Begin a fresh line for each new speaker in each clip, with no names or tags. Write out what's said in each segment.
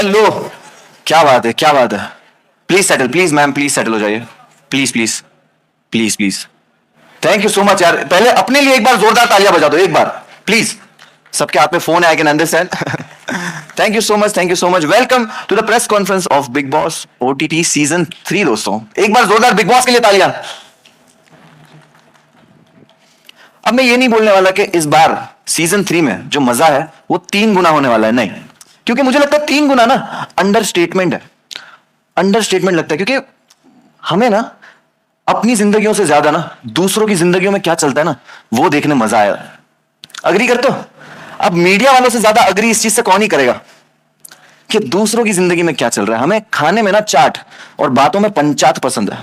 Hello, क्या बात है, क्या बात है। Please settle, please ma'am, please settle हो जाइए। Please please please please. Thank you so much यार। पहले अपने लिए एक बार जोरदार तालियां बजा दो, एक बार प्लीज। सबके हाथ में फोन है, I can understand. Thank you so much, thank you so much. Welcome to the press conference of Bigg Boss OTT season 3। दोस्तों, एक बार जोरदार बिग बॉस के लिए तालियां। अब मैं ये नहीं बोलने वाला कि इस बार सीजन 3 में जो मजा है वो 3 गुना होने वाला है, नहीं। क्योंकि मुझे लगता है 3 गुना ना अंडर स्टेटमेंट है, अंडर स्टेटमेंट लगता है। क्योंकि हमें ना अपनी जिंदगियों से ज्यादा ना दूसरों की जिंदगियों में क्या चलता है ना, वो देखने मजा आया। अग्री करते हो? अब मीडिया वालों से ज्यादा अग्री इस चीज से कौन ही करेगा कि दूसरों की जिंदगी में क्या चल रहा है। हमें खाने में ना चाट और बातों में पंचायत पसंद है।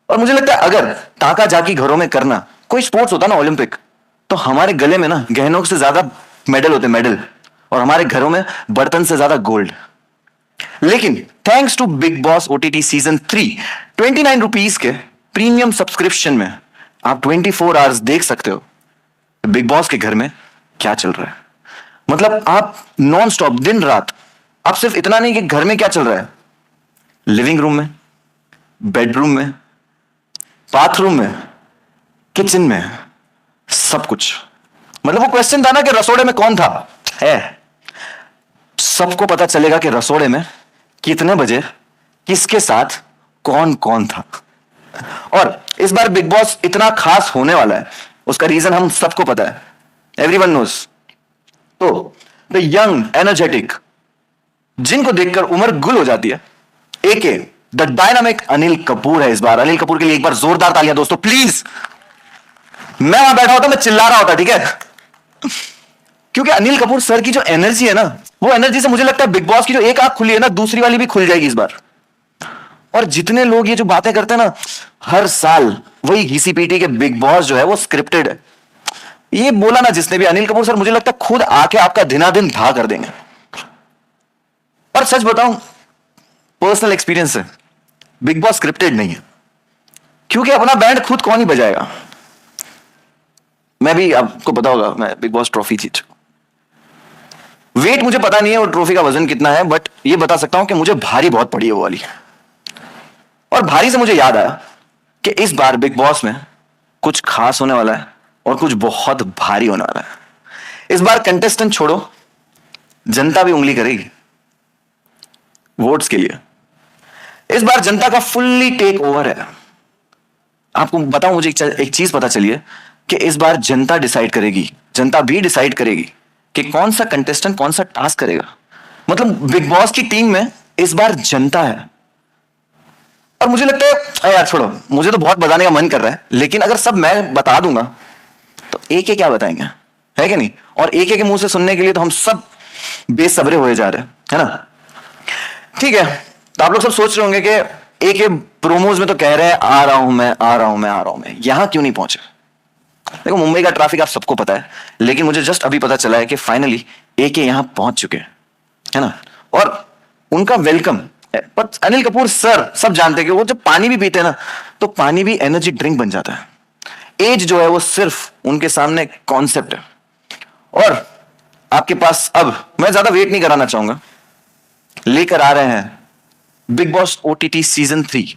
और मुझे लगता है अगर ताका जाकी घरों में करना कोई स्पोर्ट्स होता ना, ओलंपिक, तो हमारे गले में ना गहनों से ज्यादा मेडल होते, मेडल। और हमारे घरों में बर्तन से ज्यादा गोल्ड। लेकिन thanks to Bigg Boss OTT season 3, 29 rupees के प्रीमियम सब्सक्रिप्शन में आप 24 आवर्स देख सकते हो बिग बॉस के घर में क्या चल रहा है। मतलब आप नॉन स्टॉप, दिन रात। आप सिर्फ इतना नहीं कि घर में क्या चल रहा है, लिविंग रूम में, बेडरूम में, बाथरूम में, किचन में, सब कुछ। मतलब वो क्वेश्चन था ना कि रसोड़े में कौन था, है। सबको पता चलेगा कि रसोड़े में कितने बजे किसके साथ कौन कौन था। और इस बार बिग बॉस इतना खास होने वाला है, उसका रीजन हम सबको पता है, एवरीवन नोज। तो द यंग एनर्जेटिक, जिनको देखकर उम्र गुल हो जाती है, एके द डायनामिक अनिल कपूर है इस बार। अनिल कपूर के लिए एक बार जोरदार तालियां दोस्तों, प्लीज। मैं वहां बैठा होता, मैं चिल्ला रहा होता, ठीक है। क्योंकि अनिल कपूर सर की जो एनर्जी है ना, वो एनर्जी से मुझे लगता है बिग बॉस की जो एक आंख खुली है ना, दूसरी वाली भी खुल जाएगी इस बार। और जितने लोग ये जो बातें करते हैं ना हर साल, वही घिसी पीटी के बिग बॉस जो है वो स्क्रिप्टेड है, ये बोला ना जिसने भी, अनिल कपूर सर मुझे लगता है खुद आके आपका दिनादिन धा कर देंगे। और सच बताऊं, पर्सनल एक्सपीरियंस है, बिग बॉस स्क्रिप्टेड नहीं है। क्योंकि अपना बैंड खुद कौन ही बजाएगा। मैं भी, आपको पता होगा, मैं बिग बॉस ट्रॉफी जीत चुका। वेट मुझे पता नहीं है वो ट्रॉफी का वजन कितना है, बट ये बता सकता हूं कि मुझे भारी बहुत पड़ी है वो वाली। और भारी से मुझे याद आया कि इस बार बिग बॉस में कुछ खास होने वाला है और कुछ बहुत भारी होने वाला है। इस बार कंटेस्टेंट छोड़ो, जनता भी उंगली करेगी वोट्स के लिए। इस बार जनता का फुल्ली टेक ओवर है। आपको बताऊं, मुझे एक चीज पता चली है कि इस बार जनता डिसाइड करेगी, जनता भी डिसाइड करेगी कि कौन सा कंटेस्टेंट कौन सा टास्क करेगा। मतलब बिग बॉस की टीम में इस बार जनता है। और मुझे लगता है यार छोड़ो, मुझे तो बहुत बताने का मन कर रहा है, लेकिन अगर सब मैं बता दूंगा तो एक क्या बताएंगे, है कि नहीं। और एक के मुंह से सुनने के लिए तो हम सब बेसब्रे हुए जा रहे हैं, है ना। ठीक है, तो आप लोग सब सोच रहे होंगे कि एक प्रोमोज में तो कह रहे हैं आ रहा हूं मैं, आ रहा हूं मैं, आ रहा हूं मैं, यहां क्यों नहीं पहुंचे। देखो, मुंबई का ट्रैफिक आप सबको पता है, लेकिन मुझे जस्ट अभी पता चला है कि फाइनली एक यहां पहुंच चुके हैं, है ना। और उनका वेलकम। पर अनिल कपूर सर सब जानते हैं कि वो जब पानी भी पीते हैं ना, तो पानी भी एनर्जी ड्रिंक बन जाता है। एज जो है वो सिर्फ उनके सामने कॉन्सेप्ट है। और आपके पास, अब मैं ज्यादा वेट नहीं कराना चाहूंगा, लेकर आ रहे हैं big Boss OTT season 3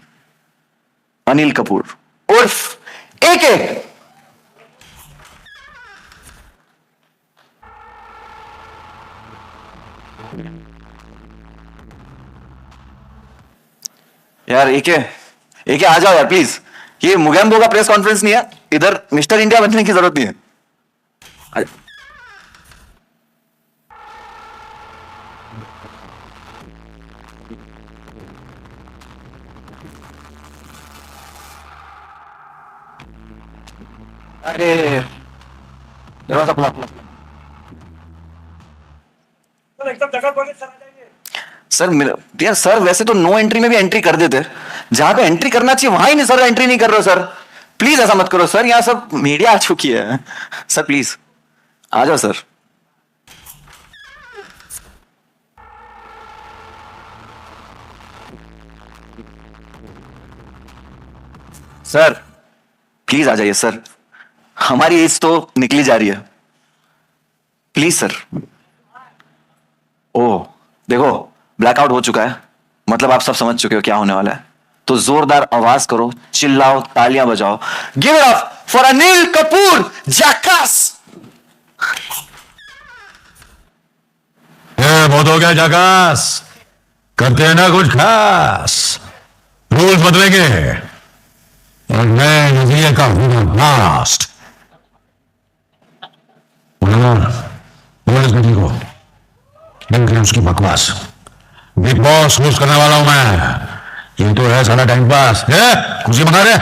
Anil Kapoor उर्फ एके। यार एके, एके आ जाओ यार प्लीज। ये मुगेम्बो का प्रेस कॉन्फ्रेंस नहीं है, इधर मिस्टर इंडिया बनने की जरूरत नहीं है। अरे दरवाजा खुला खुला। एकदम जगह पर सर आ जाइए। सर मेरा यार, सर वैसे तो नो एंट्री में भी एंट्री कर देते, जहां पे एंट्री करना चाहिए वहां ही नहीं सर एंट्री नहीं कर रहे हो सर। प्लीज ऐसा मत करो सर, यहां सब मीडिया आ चुकी है। सर प्लीज आ जाओ सर। सर प्लीज आ जाइए सर, हमारी एज तो निकली जा रही है। Please sir. ओ देखो, ब्लैकआउट हो चुका है, मतलब आप सब समझ चुके हो क्या होने वाला है। तो जोरदार आवाज करो, चिल्लाओ, तालियां बजाओ। Give it up for Anil Kapoor jackass.
बहुत हो गया जैकास, करते हैं ना कुछ खास। रूल्स बदलेंगे और नए नजरिए का होगा ब्लास्ट। बोल इस गधी को, बंद करें उसकी बकवास। बिग बॉस लूज करने वाला हूं मैं, ये तो है सारा टाइम पास है। कुर्सी मंगा रहे।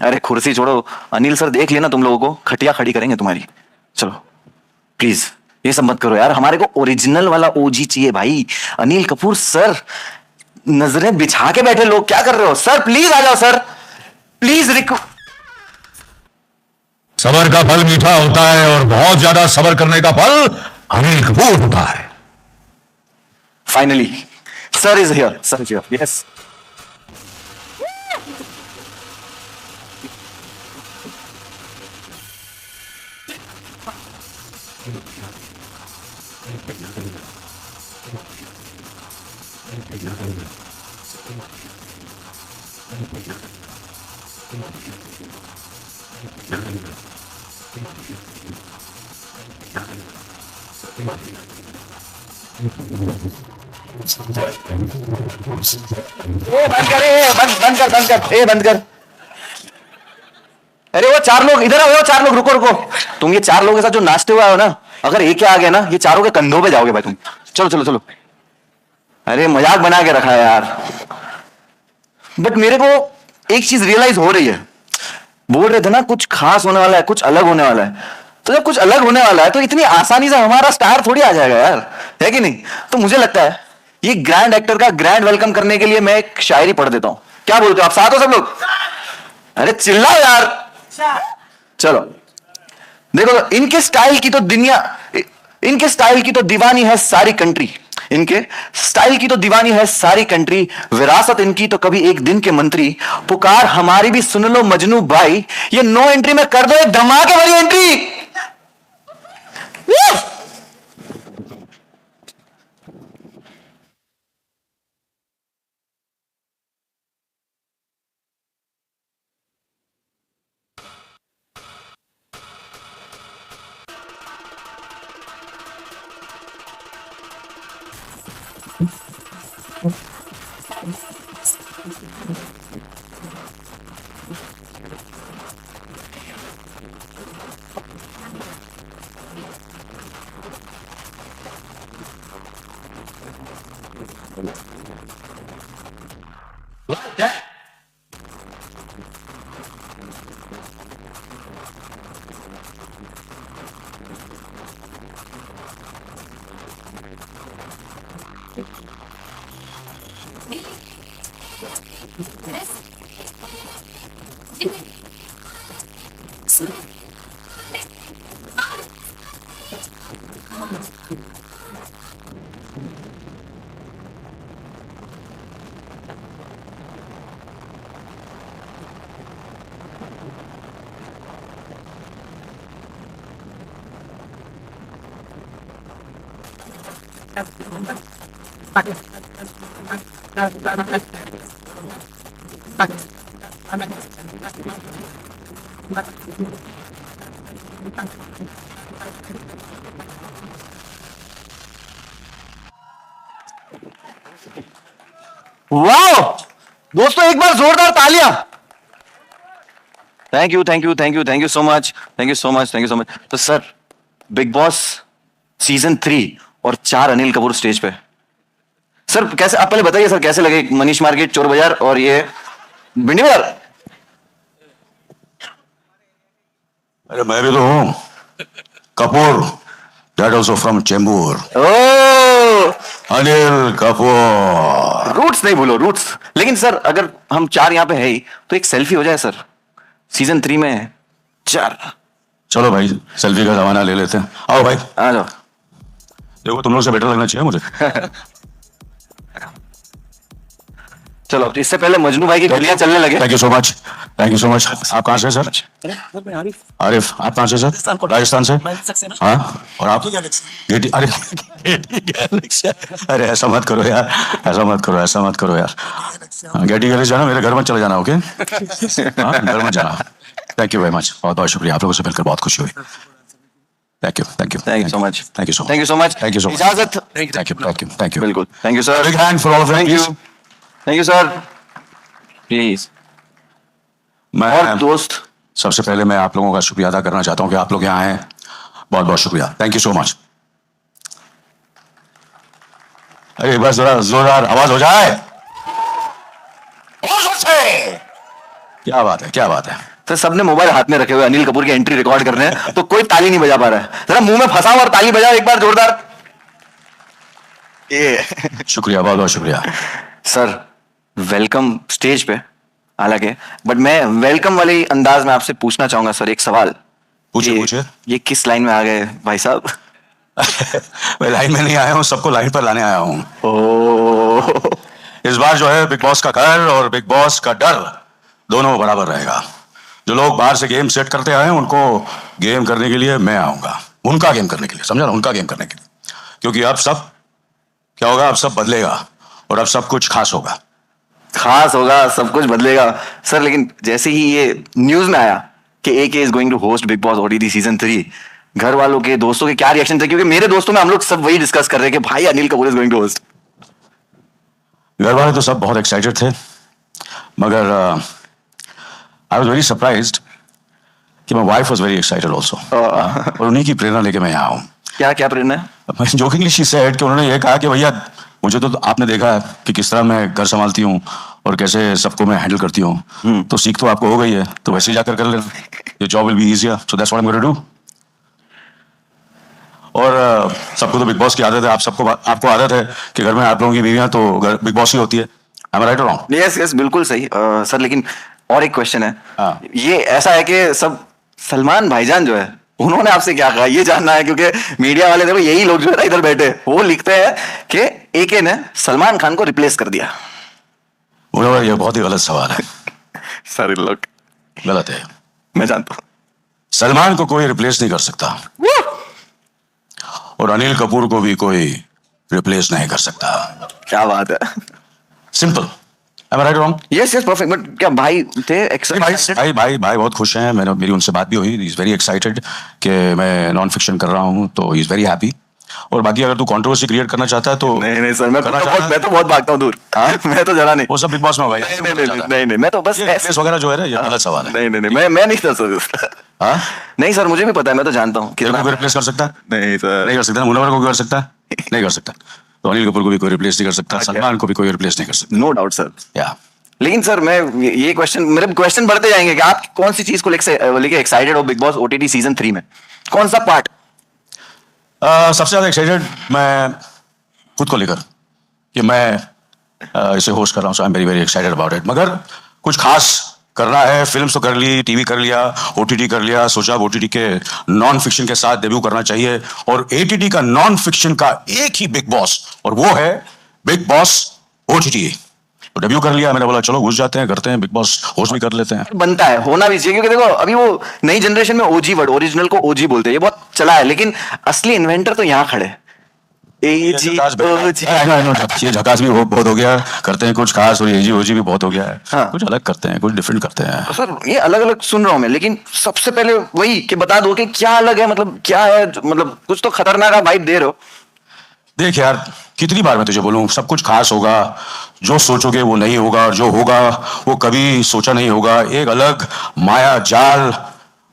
अरे कुर्सी छोड़ो, अनिल सर देख लेना तुम लोगों को खटिया खड़ी करेंगे तुम्हारी। चलो प्लीज ये सब मत करो यार, हमारे को ओरिजिनल वाला ओजी चाहिए भाई। अनिल कपूर सर, नजरें बिछा के बैठे लोग, क्या कर रहे हो सर? प्लीज आ जाओ सर, प्लीज
सबर का फल मीठा होता है और बहुत ज्यादा सबर करने का फल अनिल कपूर होता है।
Finally sir is here, sir is here, yes. बंद कर, बंद कर, बंद कर, बंद कर। अरे वो चार लोग इधर आओ, वो चार लोग, रुको रुको। तुम ये चार लोगों के साथ जो नाचते हुए आओ ना, अगर एक ही आ गया ना, ये चारों के कंधों पे जाओगे भाई तुम। चलो चलो चलो। अरे मजाक बना के रखा है यार, बट मेरे को एक चीज रियलाइज हो रही है। बोल रहे थे ना कुछ खास होने वाला है, कुछ अलग होने वाला है। तो जब कुछ अलग होने वाला है तो इतनी आसानी से हमारा स्टार थोड़ी आ जाएगा यार, है कि नहीं? तो मुझे लगता है ये ग्रैंड एक्टर का ग्रैंड वेलकम करने के लिए मैं एक शायरी पढ़ देता हूं। क्या बोलते हो आप? साथ हो सब लोग? अरे चिल्लाओ यार। चलो देखो, इनके स्टाइल की तो दुनिया, इनके स्टाइल की तो दीवानी है सारी कंट्री। इनके स्टाइल की तो दीवानी है सारी कंट्री। विरासत इनकी तो कभी एक दिन के मंत्री। पुकार हमारी भी सुन लो मजनू भाई, ये नो एंट्री में कर दो एक धमाके वाली एंट्री। वाह दोस्तों, एक बार जोरदार तालियां। Thank you thank you thank you thank you so much, thank you so much, thank you so much. तो सर, बिग बॉस सीजन 3 और 4 अनिल कपूर स्टेज पे। सर कैसे, आप पहले बताइए सर कैसे लगे मनीष मार्केट, चोर बाजार और ये भिंडी बाजार?
अरे मैं भी तो हूं Kapoor, that also from Chembur.
Oh
Anil Kapoor.
Roots नहीं भूलो, रूट्स। लेकिन सर अगर हम 4 यहां पे है ही तो एक सेल्फी हो जाए सर, सीजन 3 में 4।
चलो भाई सेल्फी का जमाना ले लेते हैं, आओ भाई
आ जाओ।
देखो तुम लोग से बेटर लगना चाहिए मुझे।
चलो इससे पहले मजनू भाई की गलियां चलने लगे।
Thank you so much, thank you so much. आप कहाँ से सर? आरिफ, आप कहाँ से सर? राजस्थान से। हाँ, और आप? गेटी। अरे गैलेक्सी। अरे ऐसा मत करो यार, ऐसा मत करो, ऐसा मत करो यार। गेटी गैलेक्सी जाना, मेरे घर में चले जाना, ओके? हाँ, घर में जाना। थैंक यू वेरी मच, बहुत बहुत शुक्रिया, आप लोगों से मिलकर बहुत खुशी हुई। Thank you, thank you,
thank you so much,
thank you so much,
thank you so much,
thank you so much,
इजाजत।
Thank you, thank you, thank you,
बिल्कुल, thank you sir,
big hand for all of
thank you, thank you sir, please.
मैं
और दोस्त,
सबसे पहले मैं आप लोगों का शुक्रिया अदा करना चाहता हूं कि आप लोग यहाँ आए, बहुत बहुत शुक्रिया, थैंक यू सो मच। अरे बस जरा जोरदार आवाज हो जाए, और जोर से। क्या बात है, क्या बात है।
तो सबने मोबाइल हाथ में रखे हुए अनिल कपूर की एंट्री रिकॉर्ड कर रहे हैं, तो कोई ताली नहीं बजा पा रहा है। जरा मुंह में फंसाओ और ताली बजाओ एक बार जोरदार। ये
शुक्रिया, बहुत बहुत शुक्रिया।
सर वेलकम स्टेज पे, हालांकि बट मैं वेलकम वाले अंदाज में आपसे पूछना चाहूंगा सर एक सवाल।
पूछिए, पूछिए।
ये किस लाइन में आ गए भाई साहब?
मैं लाइन में नहीं आया हूं, सबको लाइन पर लाने आया हूं।
ओ
इस बार जो है बिग बॉस का घर और बिग बॉस का डर दोनों बराबर रहेगा। जो लोग बाहर से गेम सेट करते आए हैं उनको गेम करने के लिए मैं आऊंगा, उनका गेम करने के लिए, समझा ना, उनका गेम करने के लिए। क्योंकि अब सब क्या होगा, अब सब बदलेगा और अब सब कुछ खास होगा।
खास होगा, सब कुछ बदलेगा सर। लेकिन जैसे ही ये न्यूज में आया कि AK is going to host Bigg Boss OTT season 3, घर वालों के, दोस्तों के क्या रिएक्शन थे? क्योंकि मेरे दोस्तों में हम लोग सब वही डिस्कस कर रहे हैं कि भाई Anil Kapoor is going to host.
घर वाले तो सब बहुत एक्साइटेड थे, मगर आई वॉज वेरी सरप्राइज्ड कि my wife was very excited also, और उन्हीं की प्रेरणा लेके मैं यहाँ हूँ।
क्या क्या प्रेरणा है?
जोकिंगली शी सेड कि उन्होंने ये कहा कि भैया मुझे तो आपने देखा है कि किस तरह मैं घर संभालती हूँ और कैसे सबको मैं हैंडल करती हूँ, तो सीख तो आपको हो गई है, तो वैसे ही जाकर कर लेना, your job will be easier, so that's what I am going to do. और सबको तो बिग बॉस की आदत है, आप सबको, आपको आदत है कि घर में आप लोगों की बीवियां तो बिग बॉस ही होती है। आई एम राइट और रॉन्ग?
यस यस, बिल्कुल सही सर। लेकिन और एक क्वेश्चन है।
हाँ।
ये ऐसा है कि सब सलमान भाईजान जो है उन्होंने आपसे क्या कहा ये जानना है, क्योंकि मीडिया वाले देखो यही लोग जो है ना इधर बैठे, वो लिखते हैं कि AK ने सलमान खान को रिप्लेस कर दिया।
ये बहुत ही गलत सवाल है।
सर लोग
गलत है,
मैं जानता हूँ।
सलमान को कोई रिप्लेस नहीं कर सकता और अनिल कपूर को भी कोई रिप्लेस नहीं कर सकता।
क्या बात है।
Simple. Am I right or wrong?
Yes yes, perfect. But क्या भाई थे
भाई भाई भाई बहुत खुश हैं, मेरी उनसे बात भी हुई, इज वेरी एक्साइटेड कि मैं नॉन फिक्शन कर रहा हूं, तो इज वेरी हैप्पी। और बाकी अगर तू कंट्रोवर्सी क्रिएट करना चाहता है तो
नहीं नहीं सर, मैं तो बहुत भागता हूँ दूर।
हाँ?
मैं तो जरा नहीं।
वो सब बिग बॉस में होगा।
नहीं, मैं तो बस
रिप्लेस वगैरह जो है ना, ये गलत सवाल है।
नहीं, मैं नहीं कर सकता।
हाँ?
नहीं सर, मुझे भी पता है, मैं तो जानता हूँ
तेरे को कोई रिप्लेस कर सकता है?
नहीं सर,
नहीं कर सकता। मुनव्वर को कोई कर सकता है? नहीं कर सकता। तो अनिल कपूर को भी कोई रिप्लेस नहीं कर सकता, सलमान को भी कोई रिप्लेस नहीं कर सकता।
No doubt sir.
या
लेकिन सर मैं ये मेरे क्वेश्चन बढ़ते जाएंगे कि आप कौन सी चीज को लेके एक्साइटेड हो बिग बॉस OTT सीजन 3 में? कौन सा पार्ट?
सबसे ज्यादा एक्साइटेड मैं खुद को लेकर कि मैं इसे होस्ट कर रहा हूँ, so I am very very excited about it. मगर कुछ खास करना है, फिल्म तो कर ली, टीवी कर लिया, OTT कर लिया, सोचा अब OTT के नॉन फिक्शन के साथ डेब्यू करना चाहिए, और ATT का नॉन फिक्शन का एक ही बिग बॉस, और वो है बिग बॉस OTT। तो डेब्यू कर लिया, मैंने बोला चलो घुस जाते हैं, करते हैं, बिग बॉस होस्ट भी कर लेते हैं।
बनता है, होना भी चाहिए, क्योंकि देखो अभी वो नई जनरेशन में OG वर्ड, ओरिजिनल को OG बोलते हैं, ये बहुत चला है, लेकिन असली इन्वेंटर तो यहाँ खड़े।
ये झकास भी बहुत हो गया, करते हैं कुछ खास, और AG OG भी बहुत हो गया है।
हाँ।
कुछ अलग करते हैं, कुछ डिफरेंट करते हैं।
सर ये अलग अलग सुन रहा हूं मैं, लेकिन सबसे पहले वही कि बता दो कि क्या अलग है, मतलब क्या है, मतलब कुछ तो खतरनाक वाइब दे रहे हो।
देख यार, कितनी बार मैं तुझे बोलूं, सब कुछ खास होगा, जो सोचोगे वो नहीं होगा, और जो होगा वो कभी सोचा नहीं होगा। एक अलग माया जाल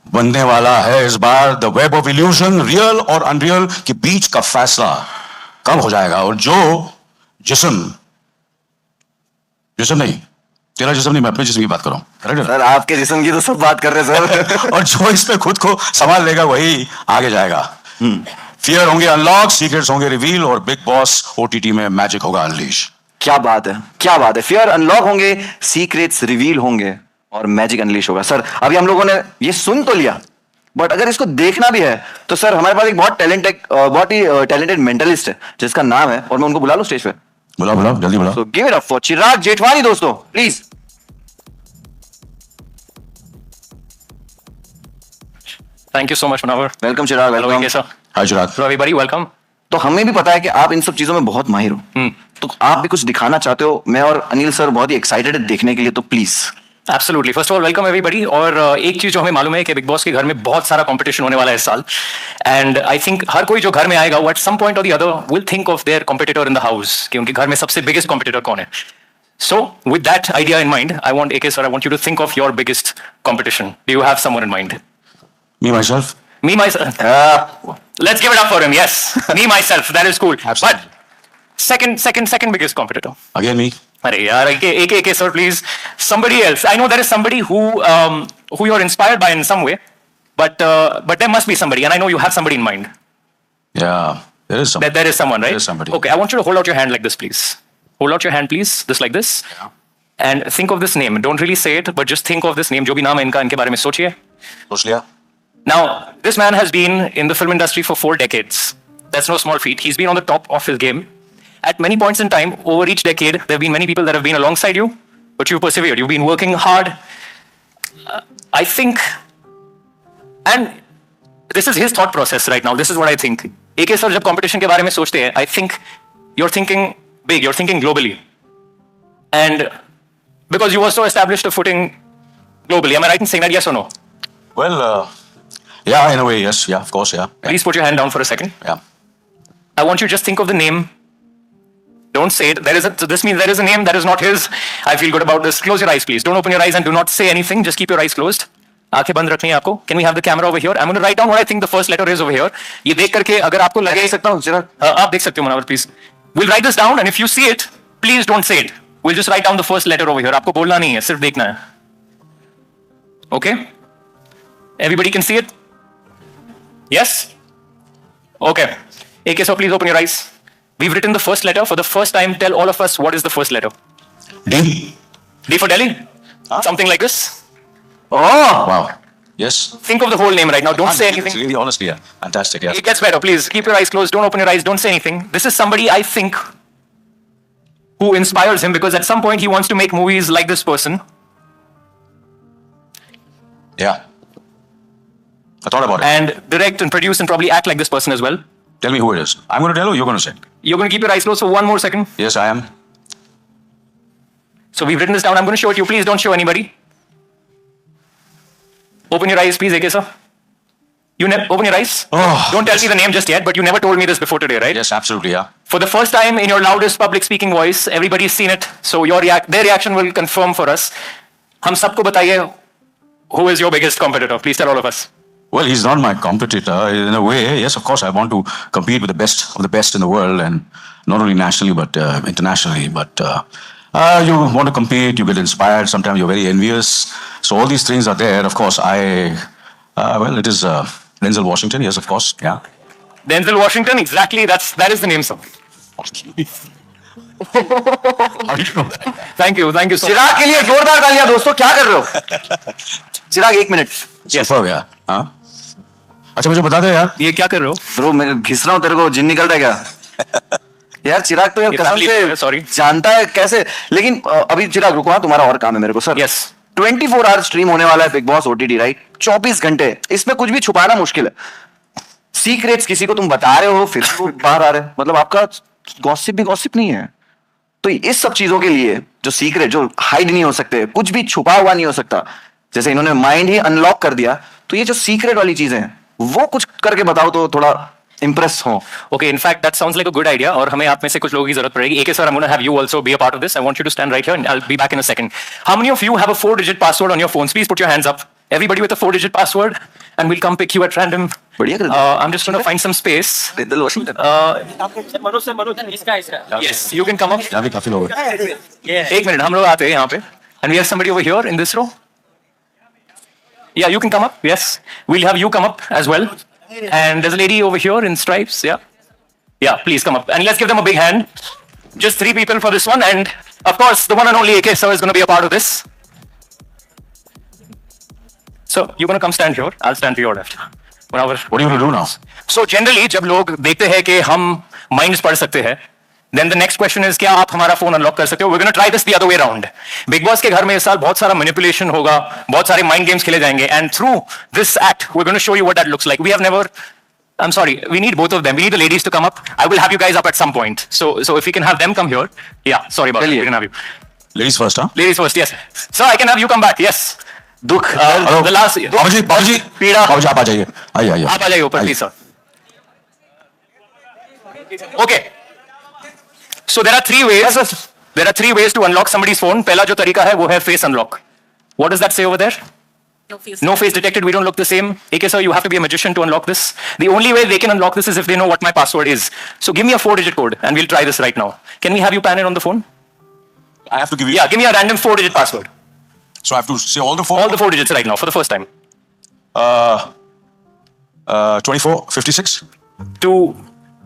बनने वाला है इस बार, the web of illusion, real और अनरियल के बीच का फैसला कब हो जाएगा। और जो जिस्म नहीं, तेरा जिस्म नहीं, मैं अपने जिस्म की बात कर रहा हूं।
सर आपके जिस्म की तो सब बात कर रहे हैं सर।
और जो इसमें खुद को संभाल लेगा वही आगे जाएगा। फियर होंगे अनलॉक, सीक्रेट्स होंगे रिवील, और बिग बॉस OTT में मैजिक होगा अनलीश।
क्या बात है, क्या बात है। फियर अनलॉक होंगे, सीक्रेट्स रिवील होंगे और मैजिक अनलीश होगा। सर अभी हम लोगों ने ये सुन तो लिया, बट अगर इसको देखना भी है तो सर हमारे पास एक बहुत ही टैलेंटेड मेंटलिस्ट है जिसका नाम है, और मैं उनको बुला लूं स्टेज पे।
बुलाओ बुलाओ जल्दी बुलाओ.
So give it up for चिराग जेठवानी दोस्तों, please.
Thank you so much, Munawar.
Welcome Chirag,
Hello,
welcome.
Ikesa.
Hi Chirag.
Hello, everybody. Welcome.
तो हमें भी पता है कि आप इन सब चीजों में बहुत माहिर हो, तो आप भी कुछ दिखाना चाहते हो. मैं और अनिल सर बहुत ही एक्साइटेड है देखने के लिए, तो please.
Absolutely. First of all, welcome everybody. और एक चीज जो हमें मालूम है कि बिग बॉस के घर में बहुत सारा कंपटीशन होने वाला है इस साल. एंड आई थिंक हर कोई जो घर में आएगा, वो एट सम पॉइंट और the other will think of their competitor in the house, कि उनके घर में सबसे बिगेस्ट कॉम्पिटिटर कौन है. So, with that idea in mind, I want AK sir, I want you to think of your biggest competition. Do you have someone in mind?
Me myself.
Me myself. Let's give it up for him. Yes, me myself. That is cool.
Absolutely.
But second biggest competitor.
Again me.
Arey yaar, AK sir, please. Somebody else. I know there is somebody who you're inspired by in some way, but there must be somebody, and I know you have somebody in mind.
Yeah, there is some.
There is someone, right?
There is somebody.
Okay, I want you to hold out your hand like this, please. Hold out your hand, please. Just like this.
Yeah.
And think of this name. Don't really say it, but just think of this name. जो भी नाम है इनका, इनके बारे में सोचिए.
सोच लिया.
Now, this man has been in the film industry for 4 decades. That's no small feat. He's been on the top of his game. At many points in time, over each decade, there have been many people that have been alongside you, but you've persevered. You've been working hard. I think, and this is his thought process right now. This is what I think. AK sir, जब competition के बारे में सोचते हैं, I think you're thinking big. You're thinking globally. And because you also established a footing globally. Am I right in saying that? Yes or no?
Well, yeah, in a way, yes. Yeah, of course, yeah. Yeah.
Please put your hand down for a second.
Yeah.
I want you to just think of the name. Don't say it. So this means there is a name that is not his. I feel good about this. Close your eyes, please. Don't open your eyes and do not say anything. Just keep your eyes closed. आंखें बंद रखनी है आपको. Can we have the camera over here? I'm going to write down what I think the first letter is over here. ये देख करके अगर आपको लगे,
देख सकता हूँ चिराग?
आप देख सकते हो Munawar, please. We'll write this down, and if you see it, please don't say it. We'll just write down the first letter over here. आपको बोलना नहीं है, सिर्फ देखना है. Okay? Everybody can see it? Yes? Okay. AK, so please open your eyes. We've written the first letter. For the first time, tell all of us what is the first letter.
D.
D for Delhi? Something like this?
Oh,
Wow. Yes.
Think of the whole name right now. Don't say anything.
It's really honestly, yeah. Fantastic, yeah.
It gets better. Please keep your eyes closed. Don't open your eyes. Don't say anything. This is somebody I think who inspires him, because at some point he wants to make movies like this person.
Yeah. I thought about it.
And direct and produce and probably act like this person as well.
Tell me who it is. I'm going to tell you, you're going to say.
You're going to keep your eyes closed for one more second.
Yes, I am.
So we've written this down. I'm going to show it to you. Please don't show anybody. Open your eyes, please, AK sir. Open your eyes.
Oh,
Don't tell me the name just yet, but you never told me this before today, right?
Yes, absolutely, yeah.
For the first time in your loudest public speaking voice, everybody's seen it. So their reaction will confirm for us. हम सबको बताइए, who is your biggest competitor? Please tell all of us.
Well, he's not my competitor in a way. Yes, of course, I want to compete with the best of the best in the world, and not only nationally but internationally. But you want to compete, you get inspired. Sometimes you're very envious. So all these things are there. Of course, well, it is Denzel Washington. Yes, of course, yeah.
Denzel Washington, exactly. That is the name, sir.
How do you know that?
Thank you so much.
चिराग के लिए जोरदार तालियां दोस्तों. क्या कर रहे हो? चिराग 1 minute.
Superb, yeah. हाँ? अच्छा मुझे बता दे यार.
ये क्या कर रहे हो?
ब्रो मैं घिस रहा हूँ तेरे को, जिन निकल रहा है क्या? यार चिराग तो यार
ये
कसम
family है, sorry.
से जानता है कैसे, लेकिन अभी चिराग रुको, हाँ तुम्हारा और काम है मेरे को सर.
Yes.
24 आवर स्ट्रीम होने वाला है बिग बॉस OTT, राइट? 24 घंटे. इसमें कुछ भी छुपाना मुश्किल है. सीक्रेट्स किसी को तुम बता रहे हो, फिर वो बाहर आ रहे हैं. मतलब आपका गॉसिप भी गॉसिप नहीं है. तो इस सब चीजों के लिए जो सीक्रेट, जो हाइड नहीं हो सकते, कुछ भी छुपा हुआ नहीं हो सकता, जैसे इन्होंने माइंड ही अनलॉक कर दिया, तो ये जो सीक्रेट वाली चीजें हैं वो कुछ करके बताओ तो थोड़ा impress हो.
Okay, in fact, that sounds like a good idea. और हमें आप में से कुछ लोगों की जरूरत पड़ेगी. AK sir, I'm going to have you also be a part of this. I want you to stand right here, and I'll be back in a second. How many of you have a 4-digit password on your phones? Please put your hands up. Everybody with a 4-digit password, and we'll come pick you at random.
बढ़िया कर दिया.
I'm just going to find some space.
Denzel Washington.
Yes, you can come up.
यहाँ भी काफी लोग हैं.
एक minute, हम लोग आते हैं यहाँ पे. And we have somebody over here in this row. Yeah, you can come up. Yes, we'll have you come up as well. And there's a lady over here in stripes. Yeah, please come up. And let's give them a big hand. Just 3 people for this one. And of course, the one and only AK sir is going to be a part of this. So you're going to come stand here. I'll stand to your left. Whatever.
What are you going to do now?
So generally, जब लोग देखते हैं कि हम minds पढ़ सकते हैं, Then the next question is, क्या आप हमारा फोन अनलॉक कर सकते हो? We're going to try this the other way around. Big Boss के घर में इस साल बहुत सारा manipulation होगा, बहुत सारे mind games खेले जाएंगे, and through this act, we're going to show you what that looks like. We have never. I'm sorry, we need both of them. We need the ladies to come up. I will have you guys up at some point. So if we can have them come here. Yeah, sorry about that. We can have you.
Ladies first, huh?
Ladies first, yes. Sir, I can have you come back. Yes.
दुख
Hello.
The last.
बाबू जी
पीड़ा।
बाबू जी आप आ जाइए, आइए
आप आ जाइए ऊपर, please, sir. Okay. So there are three ways. There are three ways to unlock somebody's phone. पहला जो तरीका है वो है face unlock. What does that say over there?
No face.
No face detected. We don't look the same. AK sir, you have to be a magician to unlock this. The only way they can unlock this is if they know what my password is. So give me a 4-digit code and we'll try this right now. Can we have you pan it on the phone?
I have to give you.
Yeah, give me a random 4-digit password.
So I have to say all the four.
All the 4 digits right now for the first time.
24, 56.
2,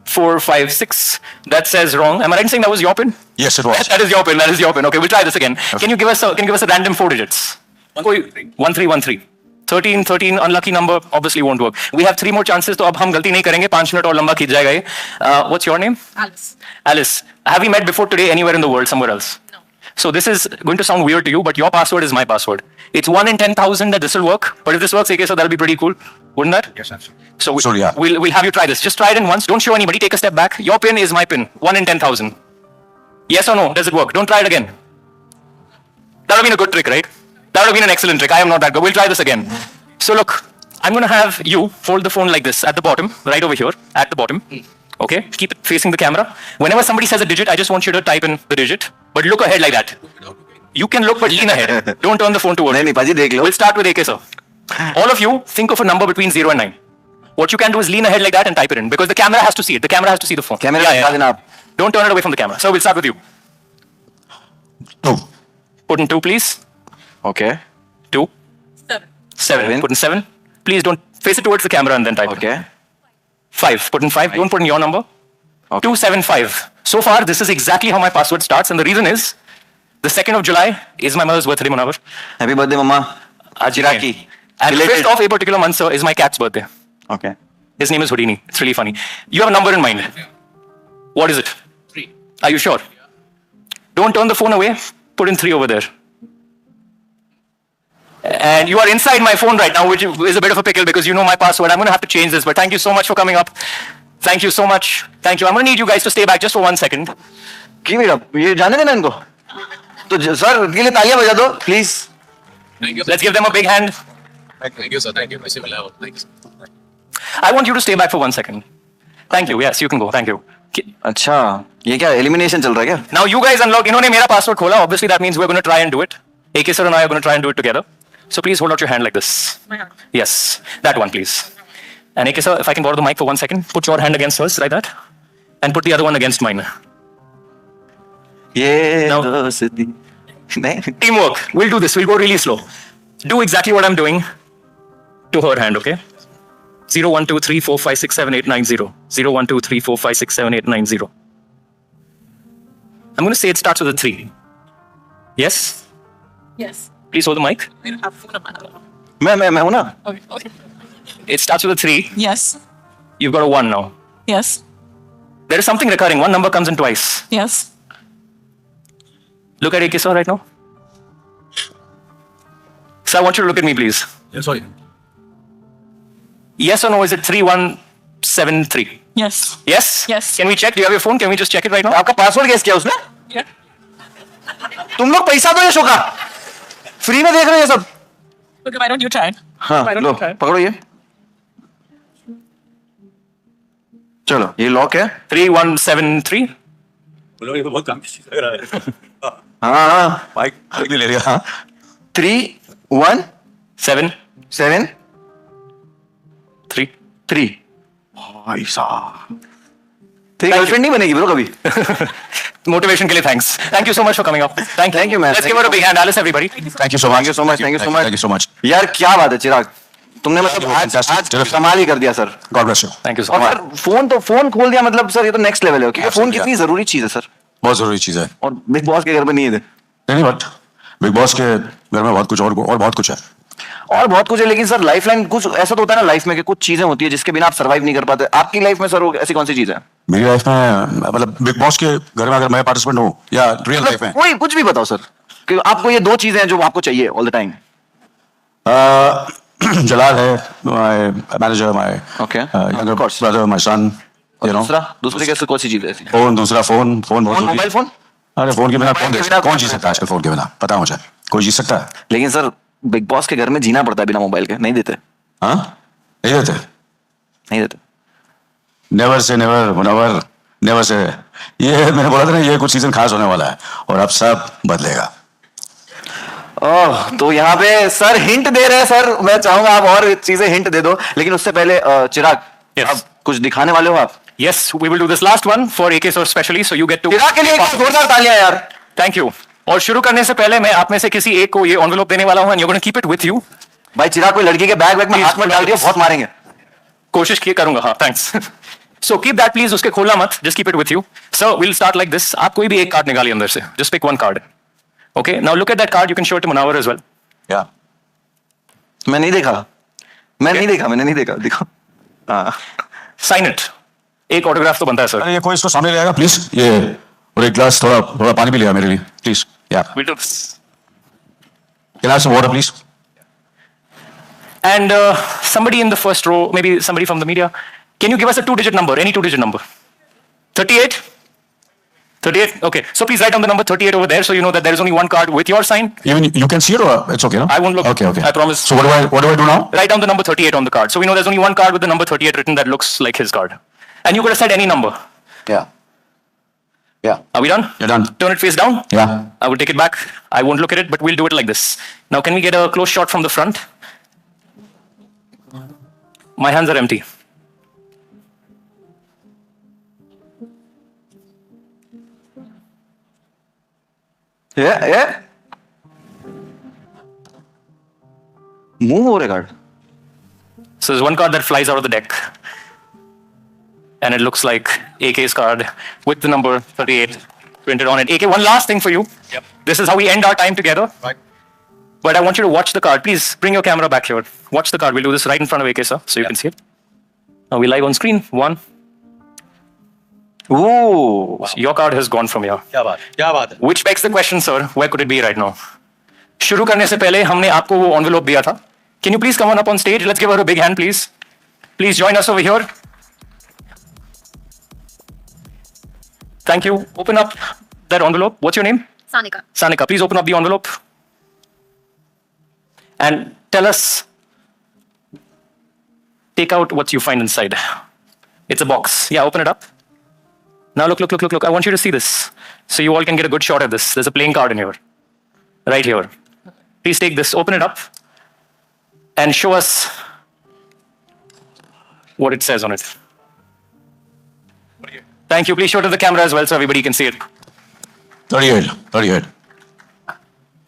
4, 5, 6. That says wrong. Am I right in saying that was your pin?
Yes, it was.
That is your pin. That is your pin. Okay, we'll try this again. Can you give us a random 4 digits? 1313. 13, 13, unlucky number, obviously won't work. We have 3 more chances, तो अब हम गलती नहीं करेंगे, 5 minute और लंबा खींच जाएगा ये. What's your name?
Alice.
Alice. Have we met before today anywhere in the world, somewhere else?
No.
So this is going to sound weird to you, but your password is my password. It's 1 in 10,000 that this will work, but if this works, AK, so that'll be pretty cool, wouldn't that?
Yes, absolutely.
So
Sorry, yeah.
we'll have you try this. Just try it in once. Don't show anybody. Take a step back. Your pin is my pin. 1 in 10,000. Yes or no? Does it work? Don't try it again. That would have been a good trick, right? That would have been an excellent trick. I am not that good. We'll try this again. So look, I'm going to have you hold the phone like this at the bottom, right over here, at the bottom. Okay? Keep it facing the camera. Whenever somebody says a digit, I just want you to type in the digit, but look ahead like that. You can look, but lean ahead. Don't turn the phone towards
नहीं
you.
नहीं पाजी देख लो
We'll start with AK, sir. All of you, think of a number between 0 and 9. What you can do is lean ahead like that and type it in, because the camera has to see it. The camera has to see the phone.
Camera दिखा देना आप
Don't turn it away from the camera. So we'll start with you.
2.
Put in 2, please.
Okay
2,
7.
7. Put in 7. Please don't face it towards the camera and then type it.
Okay
5. Put in 5. Don't put in your number.
Okay.
275. So far, this is exactly how my password starts, and the reason is the 2nd of July is my mother's birthday, Munawar.
Happy birthday mamma चिराकी
And 5th of a particular month, sir, is my cat's birthday.
Okay
His name is Houdini. It's really funny. You have a number in mind. What is it?
3.
Are you sure? Don't turn the phone away. Put in 3 over there. And you are inside my phone right now, which is a bit of a pickle because you know my password. I'm going to have to change this, but thank you so much for coming up. Thank you so much. Thank you. I'm going to need you guys to stay back just for 1 second.
Keep it up ये जाने देना इनको तो sir के लिए तालियां बजा दो please
Thank you.
Let's give them a big hand.
Thank you, sir. Thank you. Mr. Bilal. Thank you, sir.
I want you to stay back for 1 second. Thank you. Yes, you can go. Thank you.
अच्छा ये क्या elimination चल रहा है क्या
Now you guys unlock. इन्होंने मेरा password खोला. Obviously that means we're going to try and do it. AK sir and I are going to try and do it together. So please hold out your hand like this.
My hand.
Yes, that one, please. And AK sir, if I can borrow the mic for 1 second, put your hand against hers like that, and put the other one against mine.
ये
No.
दोस्ती नहीं
Teamwork. We'll do this. We'll go really slow. Do exactly what I'm doing to her hand, okay? 0, 1, 2, 3, 4, 5, 6, 7, 8, 9, 0. 0, 1, 2, 3, 4, 5, 6, 7, 8, 9, 0. I'm going to say it starts with a 3. Yes?
Yes.
Please hold the mic.
I don't have phone on my hand.
मैं हूं ना
Okay. Okay.
It starts with a 3.
Yes.
You've got a 1 now.
Yes.
There is something recurring. One number comes in twice.
Yes.
Look at AK sir right now. Sir, I want you to look at me, please.
Yeah, sorry.
Yes or no, is it 3173?
Yes.
Yes?
Yes.
Can we check? Do you have your phone? Can we just check it right now?
आपका password guess किया उसने
Yeah.
तुम लोग पैसा दो ये show का free में देख रहे हो ये सब
Okay, why don't you try?
हाँ
Why don't
low
you try?
पकड़ो ये चलो ये लॉक है
3173?
बोलो ये तो बहुत काम लग रहा है.
हाँ हाँ
माइक नहीं ले लिया हाँ
3 1
7
7
3.
3 भाई साहब तेरी गर्लफ्रेंड नहीं बनेगी ब्रो कभी
Motivation के लिए thanks. Thank you so much for coming up. Thank you,
man.
Let's give her a big hand, Alice, everybody.
Thank you so much
thank you so much
thank you so much
यार क्या बात है चिराग तुमने मतलब
you,
आज
fantastic.
आज
Terrific.
कमाल ही कर दिया sir
God bless you
Thank you so
और
much.
सर फोन तो फोन खोल दिया मतलब सर ये तो नेक्स्ट लेवल है क्योंकि फोन
Absolutely,
कितनी जरूरी चीज है सर
बहुत जरूरी चीज है
और बिग बॉस के घर में नहीं है
नहीं बट बिग बॉस के घर में बहुत कुछ और बहुत कुछ है
और बहुत कुछ है, लेकिन सर लाइफ लाइन कुछ ऐसा तो होता है ना लाइफ में कि कुछ चीजें होती है जिसके बिना आप सर्वाइव नहीं कर पाते। आपकी लाइफ में सर वो ऐसी कौन सी चीज है?
मेरी लाइफ में मतलब बिग बॉस के घर में अगर मैं पार्टिसिपेंट हूँ या रियल लाइफ में,
कोई कुछ भी बताओ सर कि आपको ये दो चीजें हैं जो आपको चाहिए ऑल द टाइम।
जलाल है my manager, my
Okay.
Younger
Of course.
Brother, my son, you know.
दूसरी कैसे कौन सी चीज है ऐसी?
फोन, दूसरा फोन बहुत जरूरी
मोबाइल
है।
फोन?
अरे फोन के बिना
मोबाइल के
कौन
बिना
कौन जी सकता है आजकल? फोन के बिना पता है मुझे, कोई जी सकता है?
लेकिन सर बिग बॉस के घर में जीना पड़ता है बिना मोबाइल के, नहीं देते?
हाँ, नहीं देते।
नहीं देते।
Never say never, Munawwar, never say. ये मैंने बोला था ना, ये कुछ सीजन खास होने वाला है और अब सब बदलेगा।
ओह, तो यहाँ पे सर हिंट दे रहे हैं सर। मैं चाहूंगा आप और चीजें हिंट दे दो, लेकिन उससे पहले चिराग,
Yes.
आप कुछ दिखाने वाले हो आप?
Yes, we will do this last one for AK sir specially, so you get to.
चिराग के लिए एक बार जोरदार तालियां यार।
Thank you. और शुरू करने से पहले मैं आप में से किसी एक को ये envelope देने वाला हूं and you're going to keep it with you.
भाई चिराग कोई लड़की के बैग में हाथ में डाल दिया, बहुत मारेंगे।
कोशिश किए करूंगा, हाँ, thanks. So keep that please, उसके खोलना मत, just keep it with you. So we'll start like this. आप कोई भी एक कार्ड निकालिए अंदर से, just pick one card. Okay, now look at that card. You can show it to Munawar as well.
या
मैं नहीं देखा, मैंने नहीं देखा, देखो। हाँ,
Sign it. एक ऑटोग्राफ तो बनता है सर.
अरे ये कोई इसको सामने ले आएगा प्लीज, ये और एक ग्लास थोड़ा थोड़ा पानी भी लिया मेरे लिए प्लीज। या
We'll do this.
गिलास water please.
And somebody in the first row, maybe somebody from the media, can you give us a two-digit number, any two-digit number? 38? 38? Okay. So please write down the number 38 over there so you know that there is only one card with your sign.
Even you can see it or it's okay, no?
I won't look.
Okay, okay.
I promise.
So what do I do now?
Write down the number 38 on the card. So we know there's only one card with the number 38 written that looks like his card. And you could have said any number.
Yeah. Yeah.
Are we done?
You're done.
Turn it face down.
Yeah.
I will take it back. I won't look at it, but we'll do it like this. Now, can we get a close shot from the front? My hands are empty.
ये move हो रहे card.
So there's one card that flies out of the deck. And it looks like AK's card with the number 38 printed on it. AK, one last thing for you.
Yep.
This is how we end our time together.
Right.
But I want you to watch the card. Please bring your camera back here. Watch the card. We'll do this right in front of AK, sir, so you can see it. Now we live on screen. One.
Ooh,
Your card has gone from here.
क्या बात है?
Which begs the question, sir, where could it be right now? शुरू करने से पहले हमने आपको वो envelope दिया था. Can you please come on up on stage? Let's give her a big hand, please. Please join us over here. Thank you. Open up that envelope. What's your name?
Sanika.
Sanika, please open up the envelope. And tell us, take out what you find inside. It's a box. Yeah, open it up. Now look. I want you to see this. So you all can get a good shot at this. There's a playing card in here. Right here. Please take this, open it up, and show us what it says on it. Thank you. Please show it to the camera as well so everybody can see it.
38.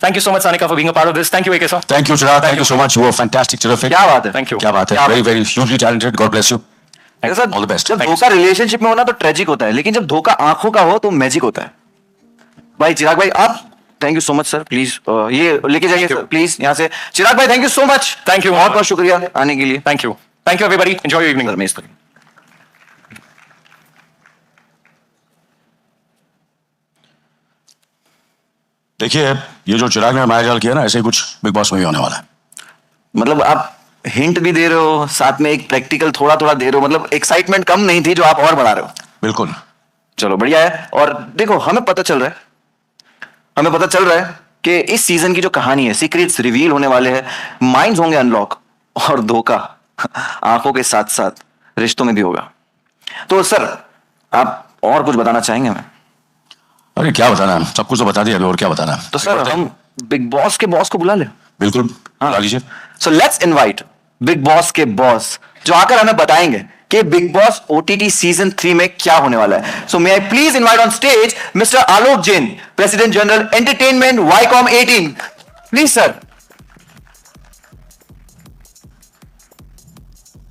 Thank you so much, Sanika, for being a part of this. Thank you, AK sir.
Thank you, Chirag. Thank you so much. You were fantastic, terrific.
क्या बात है।
Thank you.
क्या बात है?
क्या
Very, very hugely talented. God bless you.
Sir
All the best.
जब
Thanks.
धोखा relationship में हो ना तो ट्रेजिक होता है, लेकिन जब धोखा आंखों का हो तो मैजिक होता है। भाई चिराग भाई आप thank you so much sir, please ये लेके जाइए सर प्लीज यहाँ से। चिराग भाई thank you so much,
Thank you.
बहुत बहुत शुक्रिया आने के लिए।
Thank you. Thank you, everybody. Enjoy your evening.
Ramesh भाई
देखिए, ये जो चिराग ने मायाजाल किया ना, ऐसे ही कुछ बिग बॉस में भी होने वाला है।
मतलब आप हिंट भी दे रहे हो, साथ में एक प्रैक्टिकल थोड़ा थोड़ा दे रहे हो, मतलब एक्साइटमेंट कम नहीं थी जो आप और बढ़ा रहे हो।
बिल्कुल।
चलो बढ़िया है। और देखो हमें पता चल रहा है कि इस सीजन की जो कहानी है, सीक्रेट्स रिवील होने वाले हैं, माइंड्स होंगे अनलॉक, और धोखा आंखों के साथ साथ रिश्तों में भी होगा। तो सर आप और कुछ बताना चाहेंगे हमें?
अरे क्या बताना है, सब कुछ तो बता दिया अभी, और क्या बताना है।
तो सर हम बिग बॉस के बॉस को बुला ले।
बिल्कुल, बुला लीजिए।
So let's invite big boss के बॉस, जो आकर हमें बताएंगे कि बिग बॉस ओटीटी सीजन 3 में क्या होने वाला है। So may I please invite on stage mister Alok Jain, president general entertainment Viacom 18, please sir.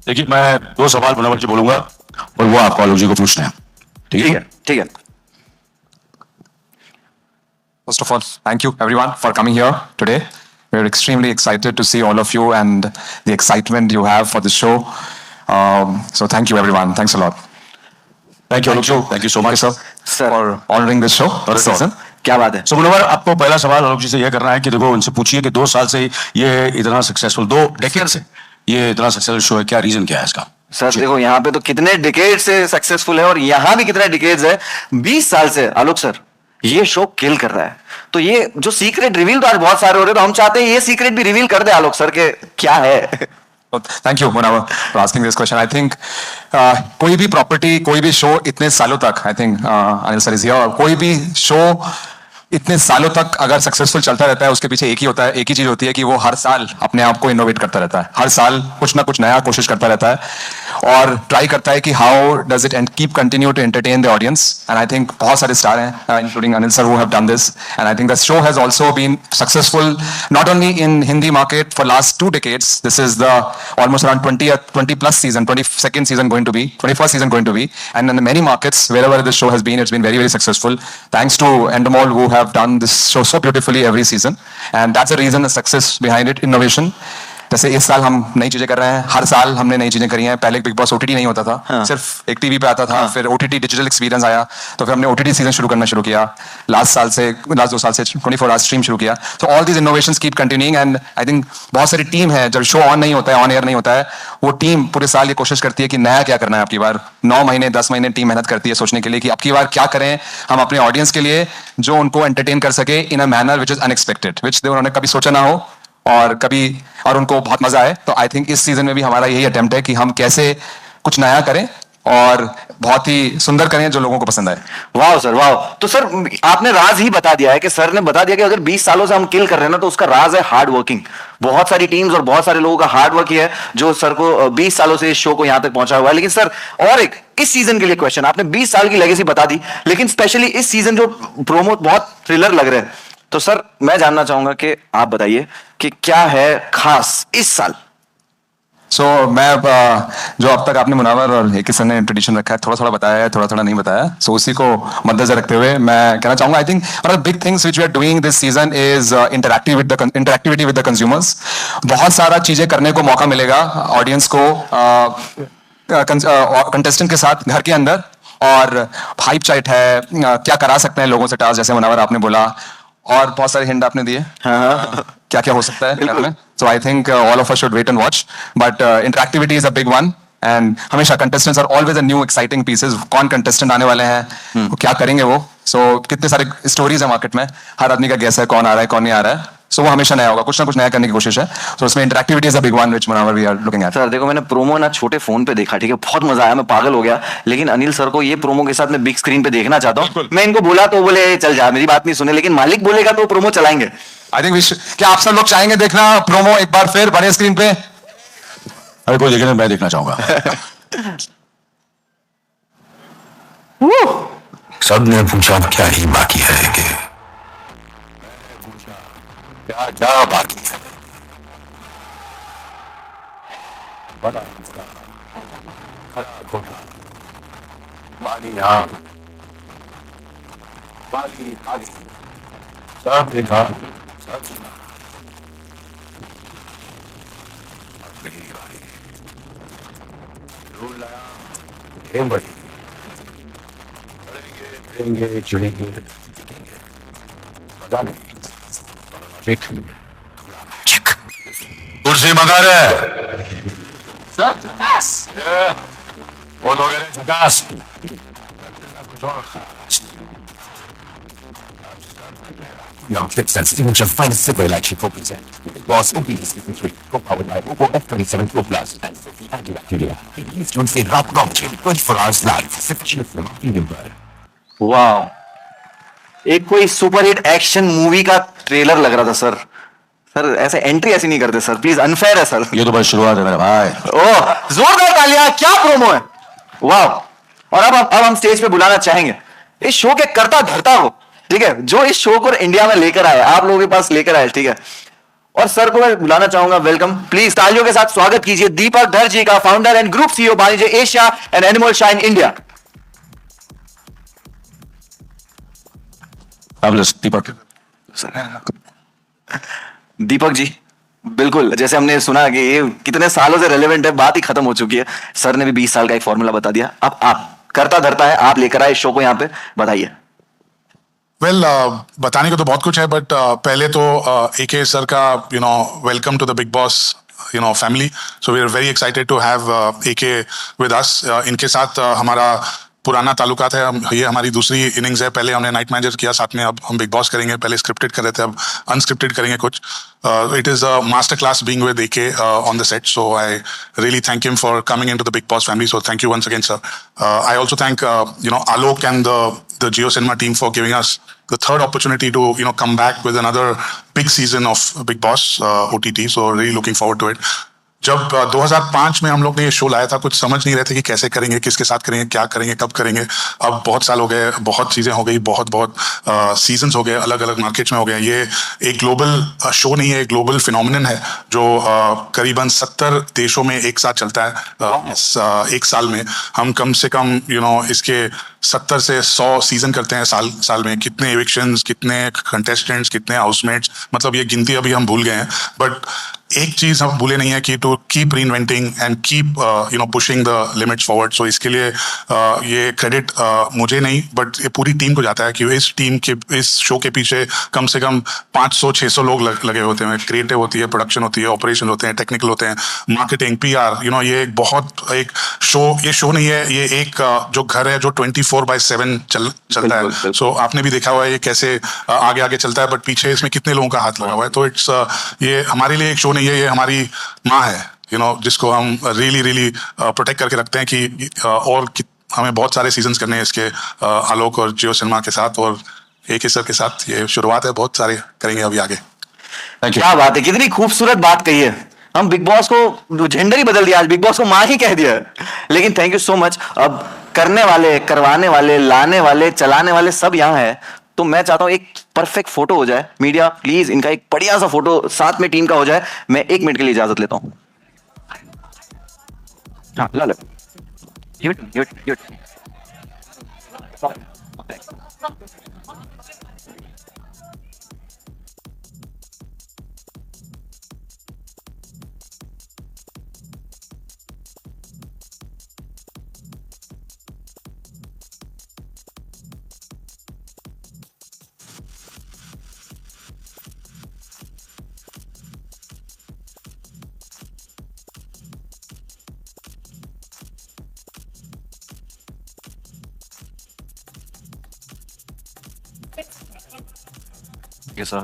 देखिए, मैं 2 सवाल मुनव्वर जी बोलूंगा और वो आपको आलोक जी को पूछने हैं, ठीक है?
ठीक है।
First of all, thank you everyone for coming here today. we're extremely excited to see all of you and the excitement you have for the show. So thank you, everyone. Thanks a lot.
Thank you, thank you so much sir
sir
For honoring this show this season.
क्या बात है।
सो मुनव्वर, आपको पहला सवाल आलोक जी से यह करना है कि देखो, उनसे पूछिए कि 2 साल से ये इतना सक्सेसफुल, 2 डेकेड से ये इतना सक्सेसफुल शो है, क्या रीजन क्या है इसका?
सर देखो, यहाँ पे तो कितने डिकेड से सक्सेसफुल है और यहाँ भी कितने डिकेड्स है। 20 साल से आलोक सर ये शो किल कर रहा है। तो ये जो सीक्रेट रिवील तो आज बहुत सारे हो रहे हैं, तो हम चाहते हैं ये सीक्रेट भी रिवील कर दे आलोक सर के क्या है।
Oh, thank you, Munawar, for asking this question. I think कोई भी प्रॉपर्टी, कोई भी शो इतने सालों तक, I think Anil sir is here, कोई भी शो इतने सालों तक अगर सक्सेसफुल चलता रहता है, उसके पीछे एक ही होता है, एक ही चीज होती है कि वो हर साल अपने आप को इनोवेट करता रहता है, हर साल कुछ ना कुछ नया कोशिश करता रहता है और ट्राई करता है कि how does it and keep continue to entertain the audience. And I think बहुत सारे स्टार हैं, including Anil sir, who have done this, and I think the show has also been successful not only in Hindi market for last 2 decades. This is the almost around 20 plus season, 22nd season going to be, 21st season going to be, and in many markets wherever this show has been, it's been very, very successful thanks to Endemol, who have done this show so beautifully every season, and that's the reason, the success behind it, innovation. जैसे इस साल हम नई चीजें कर रहे हैं, हर साल हमने नई चीजें करी हैं। पहले बिग बॉस ओटीटी नहीं होता था, सिर्फ एक टीवी पे आता था, फिर ओटीटी डिजिटल एक्सपीरियंस आया, तो फिर हमने ओटीटी सीजन शुरू करना शुरू किया। लास्ट 2 साल से 24 आवर्स स्ट्रीम शुरू किया। तो all these innovations keep continuing, and I think बहुत सारी टीम है, जब शो ऑन नहीं होता है, ऑन एयर नहीं होता है, वो टीम पूरे साल ये कोशिश करती है कि नया क्या करना है। आपकी बार 9 महीने 10 महीने टीम मेहनत करती है सोचने के लिए कि अब की बार क्या करें हम अपने ऑडियंस के लिए, जो उनको एंटरटेन कर सके in a manner which is unexpected, which उन्होंने कभी सोचा ना हो और उनको बहुत मजा आए। तो आई थिंक इस सीजन में भी हमारा यही अटेम्प्ट है कि हम कैसे कुछ नया करें और बहुत ही सुंदर करें जो लोगों को पसंद आए।
वाह सर, वाह। तो सर आपने राज ही बता दिया है कि सर ने बता दिया कि अगर 20 सालों से हम किल कर रहे हैं ना, तो उसका राज है हार्ड वर्किंग। बहुत सारी टीम्स और बहुत सारे लोगों का हार्ड वर्क ही है जो सर को 20 सालों से इस शो को यहां तक पहुंचा हुआ है। लेकिन सर और एक इस सीजन के लिए क्वेश्चन, आपने 20 साल की लेगेसी बता दी, लेकिन स्पेशली इस सीजन जो प्रोमो बहुत थ्रिलर लग रहे हैं, तो सर मैं जानना चाहूंगा कि आप बताइए कि क्या है खास इस साल।
मैं जो अब तक आपने मुनावर और एक सर ने ट्रेडिशन रखा है, थोड़ा थोड़ा बताया है, थोड़ा थोड़ा नहीं बताया, सो उसी को मद्देनजर रखते हुए मैं कहना चाहूंगा, I think one of the big things which we are doing this season is interactivity with the consumers. बहुत सारा चीजें करने को मौका मिलेगा ऑडियंस को कंटेस्टेंट के साथ घर के अंदर, और हाइप चाइट है, क्या करा सकते हैं लोगों से टास्क, जैसे मुनावर आपने बोला, और बहुत सारे हिंट आपने दिए क्या क्या हो सकता है घर में। So I think all of us should wait and watch, but interactivity is a big one, and हमेशा contestants are always a new exciting pieces. कौन कंटेस्टेंट आने वाले हैं, क्या करेंगे वो, कितने सारे स्टोरीज है मार्केट में, हर आदमी का गेस है कौन आ रहा है कौन नहीं आ रहा है, वो हमेशा नया होगा, कुछ ना कुछ नया करने की कोशिश है। उसमें interactivity is a big one which Munawar we are looking at.
Sir देखो, मैंने प्रोमो ना छोटे फोन पे देखा, ठीक है, बहुत मजा आया, मैं पागल हो गया, लेकिन अनिल सर को ये प्रोमो के साथ मैं बिग स्क्रीन पे देखना चाहता हूँ। मैं इनको बोला तो बोले चल जा, मेरी बात नहीं सुने, लेकिन मालिक बोलेगा तो प्रोमो चलाएंगे।
आई थिंक क्या आप सब लोग चाहेंगे देखना प्रोमो एक बार फिर बड़े स्क्रीन पे?
अरे कोई देखे, मैं देखना चाहूंगा।
सबने पूछा क्या ही बाकी है, कि क्या क्या बाकी है। बड़ा बाली यहाँ बाली आगे सब देखा, सब सुना, मेरी बारी रूल लाया, गेम बढ़ी, चढ़ेंगे चिड़ेंगे, मजा नहीं, कुर्सी मंगा रहे वो लोग झकास, Young Flip Sense, image of finest civil like she represent. It was OBS53, co-powered by Oppo F27 Pro Plus and Sophie Antibacteria. Please don't say Rob Rob 24 hours live. Sufficient from Edinburgh.
वाह, एक कोई superhit action movie का trailer लग रहा था sir. Sir ऐसे entry ऐसी नहीं करते सर, प्लीज, अनफेयर है सर।
ये तो बस शुरुआत है मेरे भाई।
ओह, जोरदार तालियां, क्या प्रोमो है, वाह। और अब हम स्टेज पे बुलाना चाहेंगे इस शो के कर्ता धर्ता को, ठीक है, जो इस शो को इंडिया में लेकर आए, आप लोगों के पास लेकर आए, ठीक है। और सर को मैं बुलाना चाहूंगा, वेलकम, प्लीज तालियों के साथ स्वागत कीजिए दीपक धर जी का, founder and group CEO Banijay Asia and Endemol Shine India.
Deepak,
Deepak ji, बिल्कुल जैसे हमने सुना कि ये कितने सालों से रेलेवेंट है, बात ही खत्म हो चुकी है। सर ने भी 20 साल का एक फॉर्मूला बता दिया। अब आप करता धरता है, आप लेकर आए शो को यहाँ पे, बताइए।
वेल बताने को तो बहुत कुछ है, बट पहले तो AK सर का welcome to the Bigg Boss family. So we are very excited to have AK with us. इनके साथ हमारा पुराना ताल्लुकात है। ये हमारी दूसरी इनिंग्स है। पहले हमने नाइट मैनेजर किया साथ में, अब हम बिग बॉस करेंगे। पहले स्क्रिप्टेड कर रहे थे, अब अनस्क्रिप्टेड करेंगे कुछ। It is a master class being with AK on the set, so I really thank him for coming into the Bigg Boss family. So thank you once again sir. I also thank Alok and the Jio Cinema team for giving us the third opportunity to come back with another big season of Big Boss OTT. So really looking forward to it. जब 2005 में हम लोग ने ये show लाया था, कुछ समझ नहीं रहे थे कि कैसे करेंगे, किसके साथ करेंगे, क्या करेंगे, कब करेंगे। अब बहुत साल हो गए, बहुत चीज़ें हो गई, बहुत सीजन्स हो गए, अलग अलग मार्केट्स में हो गए। ये एक ग्लोबल शो नहीं है, एक ग्लोबल फिनोमिनन है जो करीबन 70 देशों में एक साथ चलता है। एक साल में हम कम से कम इसके 70 से 100 सीजन करते हैं साल में। कितने एविक्शंस, कितने कंटेस्टेंट्स, कितने हाउसमेट्स, मतलब ये गिनती अभी हम भूल गए हैं। बट एक चीज हम भूले नहीं है कि to keep reinventing and keep pushing the limits forward. So इसके लिए ये क्रेडिट मुझे नहीं बट ये पूरी टीम को जाता है कि इस टीम के, इस शो के पीछे कम से कम 500-600 लोग लगे होते हैं। क्रिएटिव होती है, प्रोडक्शन होती है, ऑपरेशन होते हैं, टेक्निकल होते हैं, मार्केटिंग, PR। ये एक शो नहीं है, ये एक जो घर है जो 24/7 चलता है। सो आपने भी देखा हुआ है ये कैसे आगे आगे चलता है, बट पीछे इसमें कितने लोगों का हाथ लगा हुआ है। तो इट्स ये हमारे लिए एक शो नहीं है, ये हमारी माँ है, जिसको हम रियली प्रोटेक्ट करके रखते हैं कि और हमें बहुत सारे सीजन्स करने हैं इसके, आलोक और जियो सिनेमा के साथ और AK सर के साथ। ये शुरुआत है, बहुत सारे करेंगे अभी आगे।
क्या बात है, कितनी खूबसूरत बात कही है। हम बिग बॉस को जेंडर ही बदल दिया, आज बिग बॉस को माँ ही कह दिया। लेकिन थैंक यू सो मच। अब करने वाले, करवाने वाले, लाने वाले, चलाने वाले सब यहाँ है, तो मैं चाहता हूं एक परफेक्ट फोटो हो जाए। मीडिया प्लीज इनका एक बढ़िया सा फोटो साथ में टीम का हो जाए। मैं 1 मिनट के लिए इजाजत लेता हूं। हाँ, ला ले। Yes, sir.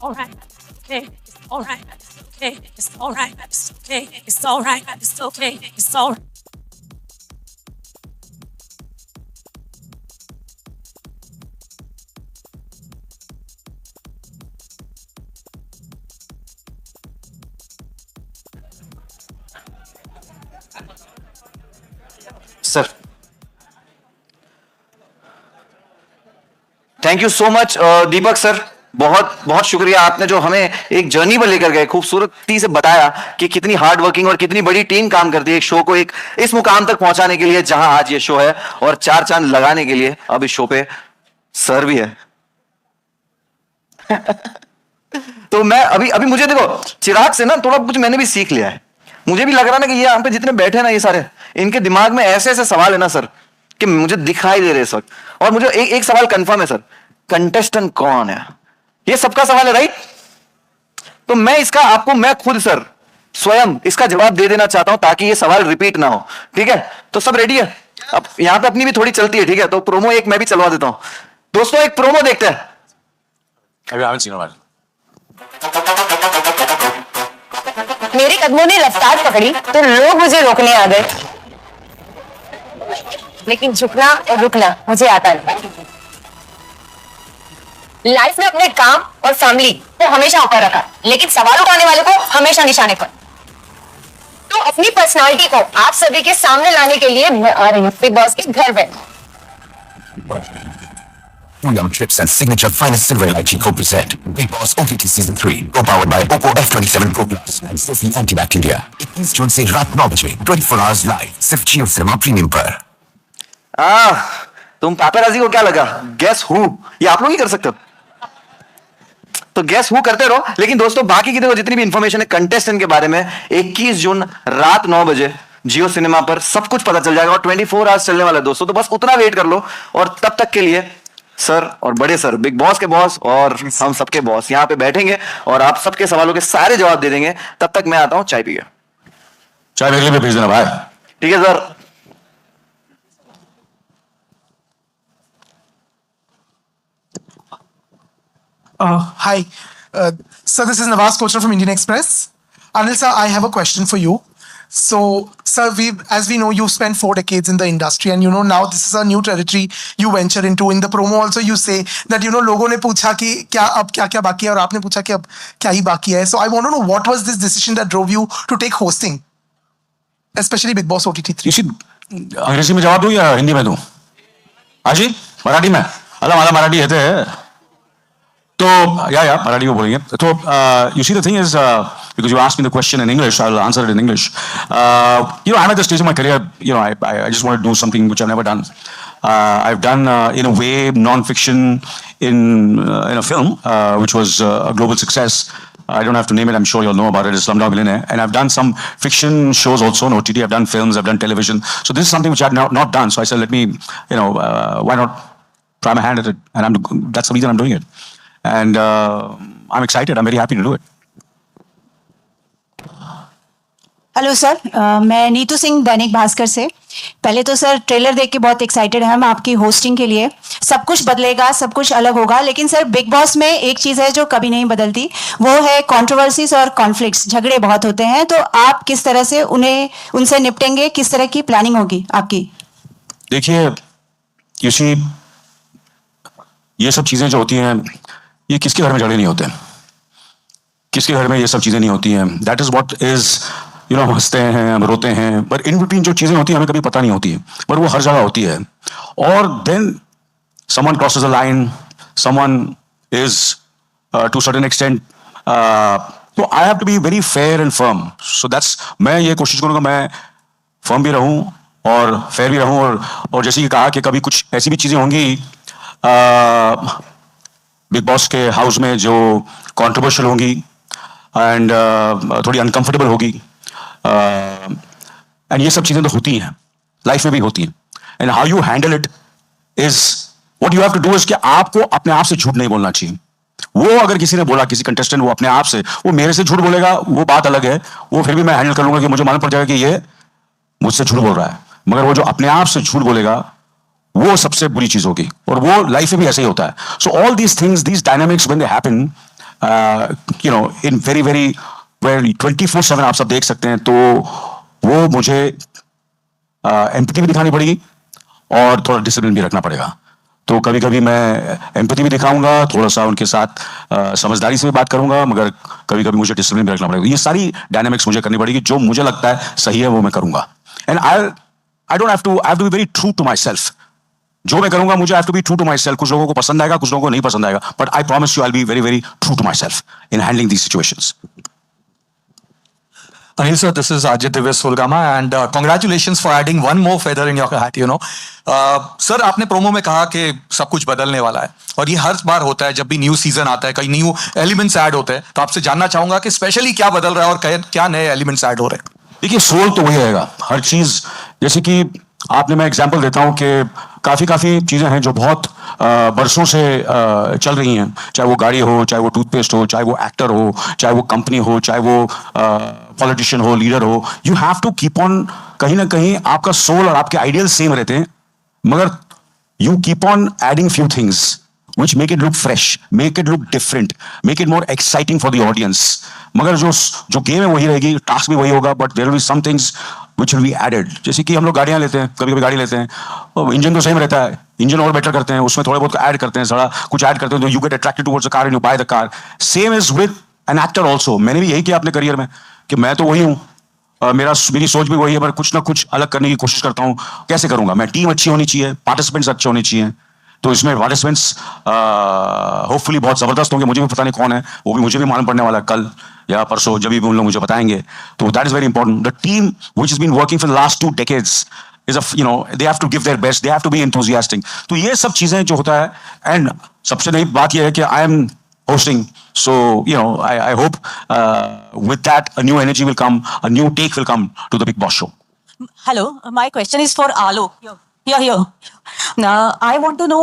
All right. Okay. It's all right. Okay. It's all right. It's okay. It's all right. It's okay. It's all right.
Sir thank you so much Deepak sir, बहुत बहुत शुक्रिया। आपने जो हमें एक जर्नी पर लेकर गए, खूबसूरती से बताया कि कितनी हार्ड वर्किंग और कितनी बड़ी टीम काम करती है एक शो को एक इस मुकाम तक पहुंचाने के लिए जहां आज ये शो है, और 4 चांद लगाने के लिए अब इस शो पे सर भी है। तो मैं अभी मुझे देखो, चिराग से ना थोड़ा कुछ मैंने भी सीख लिया है। मुझे भी लग रहा ना कि ये यहाँ पे जितने बैठे ना, ये सारे इनके दिमाग में ऐसे ऐसे सवाल है ना सर कि मुझे दिखाई दे रहे इस वक्त। और मुझे एक सवाल कंफर्म है सर, कंटेस्टेंट कौन है, ये सबका सवाल है राइट। तो मैं खुद सर स्वयं इसका जवाब दे देना चाहता हूं ताकि ये सवाल रिपीट ना हो। ठीक है, तो सब रेडी है। अब यहां पे अपनी भी थोड़ी चलती है, ठीक है, तो प्रोमो एक मैं भी चलवा देता हूं। दोस्तों एक प्रोमो देखते हैं।
अभी I haven't seen it.
मेरे कदमों ने रफ्तार पकड़ी तो लोग मुझे रोकने आ गए, लेकिन झुकना और रुकना मुझे आता नहीं। लाइफ में अपने काम और फैमिली को हमेशा ऊपर रखा, लेकिन सवाल उठाने वाले को हमेशा निशाने पर। तो अपनी पर्सनालिटी को आप सभी के सामने लाने के लिए मैं आ रही हूँ बिग बॉस के घर में।
Two young trips and signature finest silver lychee co-present Big Boss OTT Season 3, co-powered by Oppo F27 Pro Plus and Sophie Antibacteria. 21 जून से रात 9 बजे 24 आवर्स लाइव सिर्फ जियो सिनेमा प्रीमियम पर।
तुम पापेराजी को क्या लगा? Guess who? ये आप लोग ही कर सकते हो। तो गेस हु करते रहो, लेकिन दोस्तों बाकी की देखो जितनी भी इंफॉर्मेशन है कंटेस्टेंट के बारे में 21 जून रात 9 बजे जियो सिनेमा पर सब कुछ पता चल जाएगा और 24 आवर्स चलने वाला है दोस्तों। तो बस उतना वेट कर लो और तब तक के लिए सर और बड़े सर, बिग बॉस के बॉस और हम सबके बॉस यहाँ पे बैठेंगे और आप सबके सवालों के सारे जवाब दे देंगे। तब तक मैं आता हूं चाय पी के।
चाय मेरे लिए भी भेज देना भाई।
ठीक है sir.
Hi. Sir, this is Nawaz Kochhar from Indian Express. Anil sir, I have a question for you. So, sir, as we know, you spent 4 decades in the industry, and now this is a new territory you venture into. In the promo also, you say that लोगों ने पूछा कि अब क्या बाकी है, और आपने पूछा कि अब क्या ही बाकी है. So, I want to know what was this decision that drove you to take hosting, especially Big Boss OTT 3.
अंग्रेजी में जवाब दूं या हिंदी में दूं? हाजी मराठी में? अल्लाह मला मराठी येते है तो या मराठी में बोलेंगे तो you see the thing is because you asked me the question in English, I'll answer it in English. I'm at the stage of my career, I just want to do something which I've never done. I've done in a way non-fiction in a film which was a global success. I don't have to name it, I'm sure you'll know about it. It's Slumdog Millionaire. And I've done some fiction shows also on OTT. I've done films, I've done television. So this is something which I've not done. So I said, let me, why not try my hand at it? And that's the reason I'm doing it. And I'm excited. I'm very happy to do it.
Hello sir, मैं नीतू सिंह दैनिक भास्कर से। पहले तो sir trailer देख के बहुत excited हैं हम आपकी होस्टिंग के लिए। सब कुछ बदलेगा, सब कुछ अलग होगा, लेकिन सर बिग बॉस में एक चीज़ है जो कभी नहीं बदलती, वो है कंट्रोवर्सीज और कॉन्फ्लिक्ट्स। झगड़े बहुत होते हैं, तो आप किस तरह से उनसे निपटेंगे? किस तरह की प्लानिंग होगी आपकी?
देखिए ये सब चीज़ें जो होती हैं, ये किसके घर में झगड़े नहीं होते, किसके घर में ये सब चीज़ें नहीं होती हैं। दैट इज़ व्हाट इज़ हम हंसते हैं, हम रोते हैं, पर इन बिटवीन जो चीज़ें होती हैं हमें कभी पता नहीं होती है, पर वो हर जगह होती है। और then someone crosses a line, someone is to certain extent, तो I have to be very fair and firm. So that's, मैं ये कोशिश करूँगा मैं फर्म भी रहूँ और फेयर भी रहूँ। और जैसे कि कहा कि कभी कुछ ऐसी भी चीज़ें होंगी बिग बॉस के हाउस में जो कंट्रोवर्शियल होंगी एंड थोड़ी अनकंफर्टेबल होगी, एंड ये सब चीजें तो होती हैं, लाइफ में भी होती हैं। And how you handle it is what you have to do is कि आपको अपने आप से झूठ नहीं बोलना चाहिए। वो अगर किसी ने बोला, किसी कंटेस्टेंट वो अपने आप से, वो मेरे से झूठ बोलेगा, वो बात अलग है, वो फिर भी मैं हैंडल कर लूंगा कि मुझे मालूम पड़ जाएगा कि ये मुझसे झूठ बोल रहा है। मगर वो जो अपने आप से झूठ बोलेगा वो सबसे बुरी चीज होगी, और वो लाइफ में भी ऐसे ही होता है। So all these things, these dynamics when they happen in very very where 24/7 आप सब देख सकते हैं, तो वो मुझे एम्पैथी भी दिखानी पड़ेगी और थोड़ा डिसिप्लिन भी रखना पड़ेगा। तो कभी कभी मैं एम्पैथी भी दिखाऊंगा, थोड़ा सा उनके साथ समझदारी से भी बात करूंगा, मगर कभी कभी मुझे डिसिप्लिन भी रखना पड़ेगा। ये सारी डायनामिक्स मुझे करनी पड़ेगी, जो मुझे लगता है सही है वो मैं करूंगा। And I don't have to be very true to myself. जो मैं करूंगा मुझे have to be true to myself. कुछ लोगों को पसंद आएगा, कुछ लोगों को नहीं पसंद आएगा, but I promise you I will be very very true to myself in handling these situations.
Anil sir, this is Ajit Divya Sulgama, and congratulations for adding one more feather in your hat. Sir आपने promo में कहा कि सब कुछ बदलने वाला है, और ये हर बार होता है जब भी न्यू सीजन आता है, कई न्यू एलिमेंट्स ऐड होते हैं। तो आपसे जानना चाहूंगा कि स्पेशली क्या बदल रहा है और क्या नए एलिमेंट्स ऐड हो रहे हैं?
देखिए सोल तो वही रहेगा, हर चीज। जैसे कि आपने, मैं एग्जांपल देता हूं कि काफ़ी चीज़ें हैं जो बहुत बरसों से चल रही हैं, चाहे वो गाड़ी हो, चाहे वो टूथपेस्ट हो, चाहे वो एक्टर हो, चाहे वो कंपनी हो, चाहे वो पॉलिटिशियन हो, लीडर हो। You have to keep on, कहीं ना कहीं आपका सोल और आपके आइडियल सेम रहते हैं, मगर you keep on adding few things which make it look fresh, make it look different, make it more exciting for the audience. मगर जो गेम है वही रहेगी, टास्क भी वही होगा, but there will be some things which will be added. जैसे कि हम लोग गाड़ियाँ लेते हैं, कभी गाड़ी लेते हैं, इंजन तो सेम रहता है, इंजन और बेटर करते हैं, उसमें थोड़ा बहुत ऐड करते हैं, थोड़ा कुछ ऐड करते हैं, तो you get attracted towards the car and you by the car. Same is with an actor also. मैंने भी यही किया अपने करियर में कि मैं तो वही हूँ, मेरी सोच भी वही है, पर कुछ ना कुछ अलग करने की कोशिश करता हूँ। कैसे करूंगा मैं? टीम अच्छी होनी चाहिए, पार्टिसिपेंट्स अच्छे होने चाहिए, तो इसमें पार्टिसिपेंट्स होपफुली बहुत जबरदस्त होंगे. मुझे भी पता नहीं कौन है, वो भी मुझे भी मालूम पड़ने वाला है कल या परसों, जब भी उन लोग मुझे बताएंगे. तो that is very important. The team which has been working for the last 2 decades is they have to give their best, they have to be enthusiastic. तो ये सब चीजें जो होता है. एंड सबसे नई बात ये है कि I am hosting, so I hope with that a new energy will come, a new take will come to the Big Boss show.
Hello, my question is for Alok. Here. Now, I want to know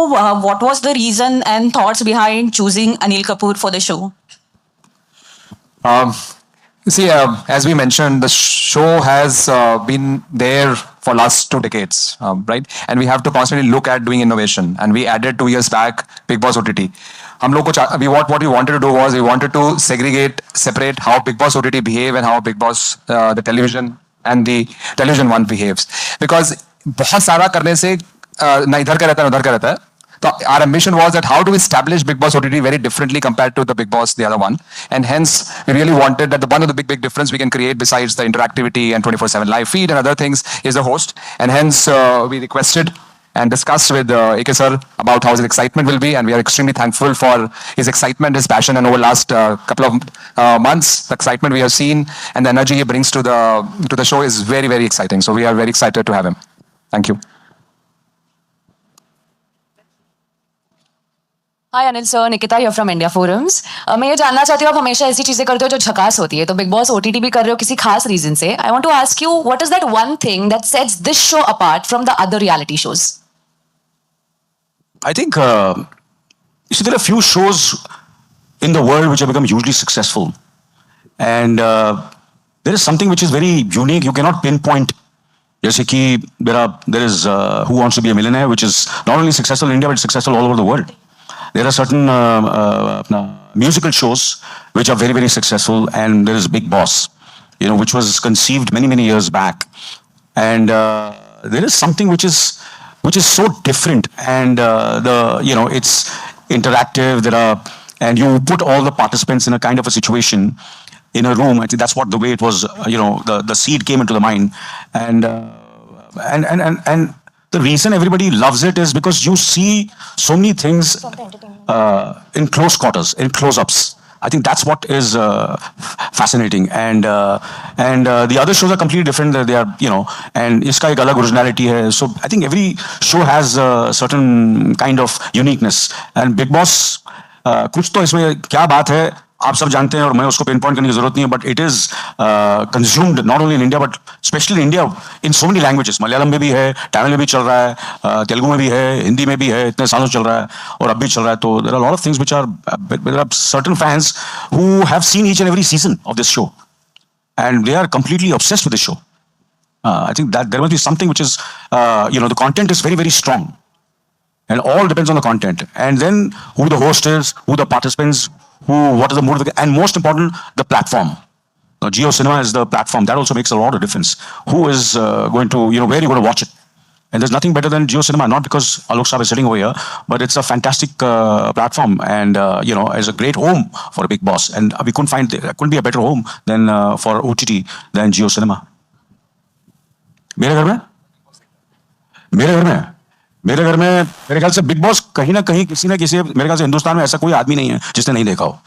what was the reason and thoughts behind choosing Anil Kapoor for the show.
See, as we mentioned, the show has been there for last 2 decades, right? And we have to constantly look at doing innovation. And we added 2 years back Big Boss OTT. What we wanted to do was we wanted to separate how Big Boss OTT behave and how Big Boss the television and the television one behaves. Because बहुत सारा करने से ना इधर का रहता है ना उधर का रहता है. So our ambition was that how do we establish Big Boss OTT very differently compared to the Big Boss, the other one. And hence, we really wanted that the one of the big difference we can create besides the interactivity and 24/7 live feed and other things is the host. And hence, we requested and discussed with AK sir about how his excitement will be. And we are extremely thankful for his excitement, his passion. And over the last couple of months, the excitement we have seen and the energy he brings to the show is very, very exciting. So we are very excited to have him. Thank you.
Hi Anil sir, Nikita here from India forums. मैं ये जानना चाहती हूँ, आप हमेशा ऐसी चीजें करते हो जो झकास होती है, तो बिग बॉस ओटीटी भी कर रहे हो किसी खास रीजन से. I want to ask you, what is that one thing that sets this show apart from the other reality shows?
I think you see there are few shows in the world which have become hugely successful, and there is something which is very unique. You cannot pinpoint. जैसे कि there is Who Wants to Be a Millionaire, which is not only successful in India but successful all over the world. There are certain musical shows which are very, very successful, and there is Big Boss, which was conceived many, many years back. And there is something which is so different, and it's interactive. And you put all the participants in a kind of a situation in a room. I think that's what the way it was. The seed came into the mind, and the reason everybody loves it is because you see so many things in close quarters, in close-ups. I think that's what is fascinating. And the other shows are completely different. They are, and iska ek alag originality hai. So I think every show has a certain kind of uniqueness. And Big Boss, कुछ तो इसमें क्या बात है आप सब जानते हैं और मैं उसको पिन पॉइंट करने की जरूरत नहीं है. But it is consumed not only in India but specially in India in so many languages. Malayalam में भी है, तमिल में भी चल रहा है, तेलुगु में भी है, हिंदी में भी है, इतने सालों से चल रहा है और अब भी चल रहा है. तो there are lot of things which are certain fans who have seen each and every season of this show and they are completely obsessed with this show. I think that there must be something which is the content is very, very strong. And all depends on the content. And then who the host is, who the participants, what is the mood of the, and most important, the platform. Now, Jio Cinema is the platform. That also makes a lot of difference. Who is going to, where are you going to watch it? And there's nothing better than Jio Cinema, not because Alok Saab is sitting over here, but it's a fantastic platform and, is a great home for a Big Boss. And we couldn't be a better home than for OTT than Jio Cinema. मेरे घर में मेरे ख्याल से big boss कहीं ना कहीं किसी ना किसी मेरे ख्याल से हिंदुस्तान में ऐसा कोई आदमी नहीं है जिसने नहीं देखा हो.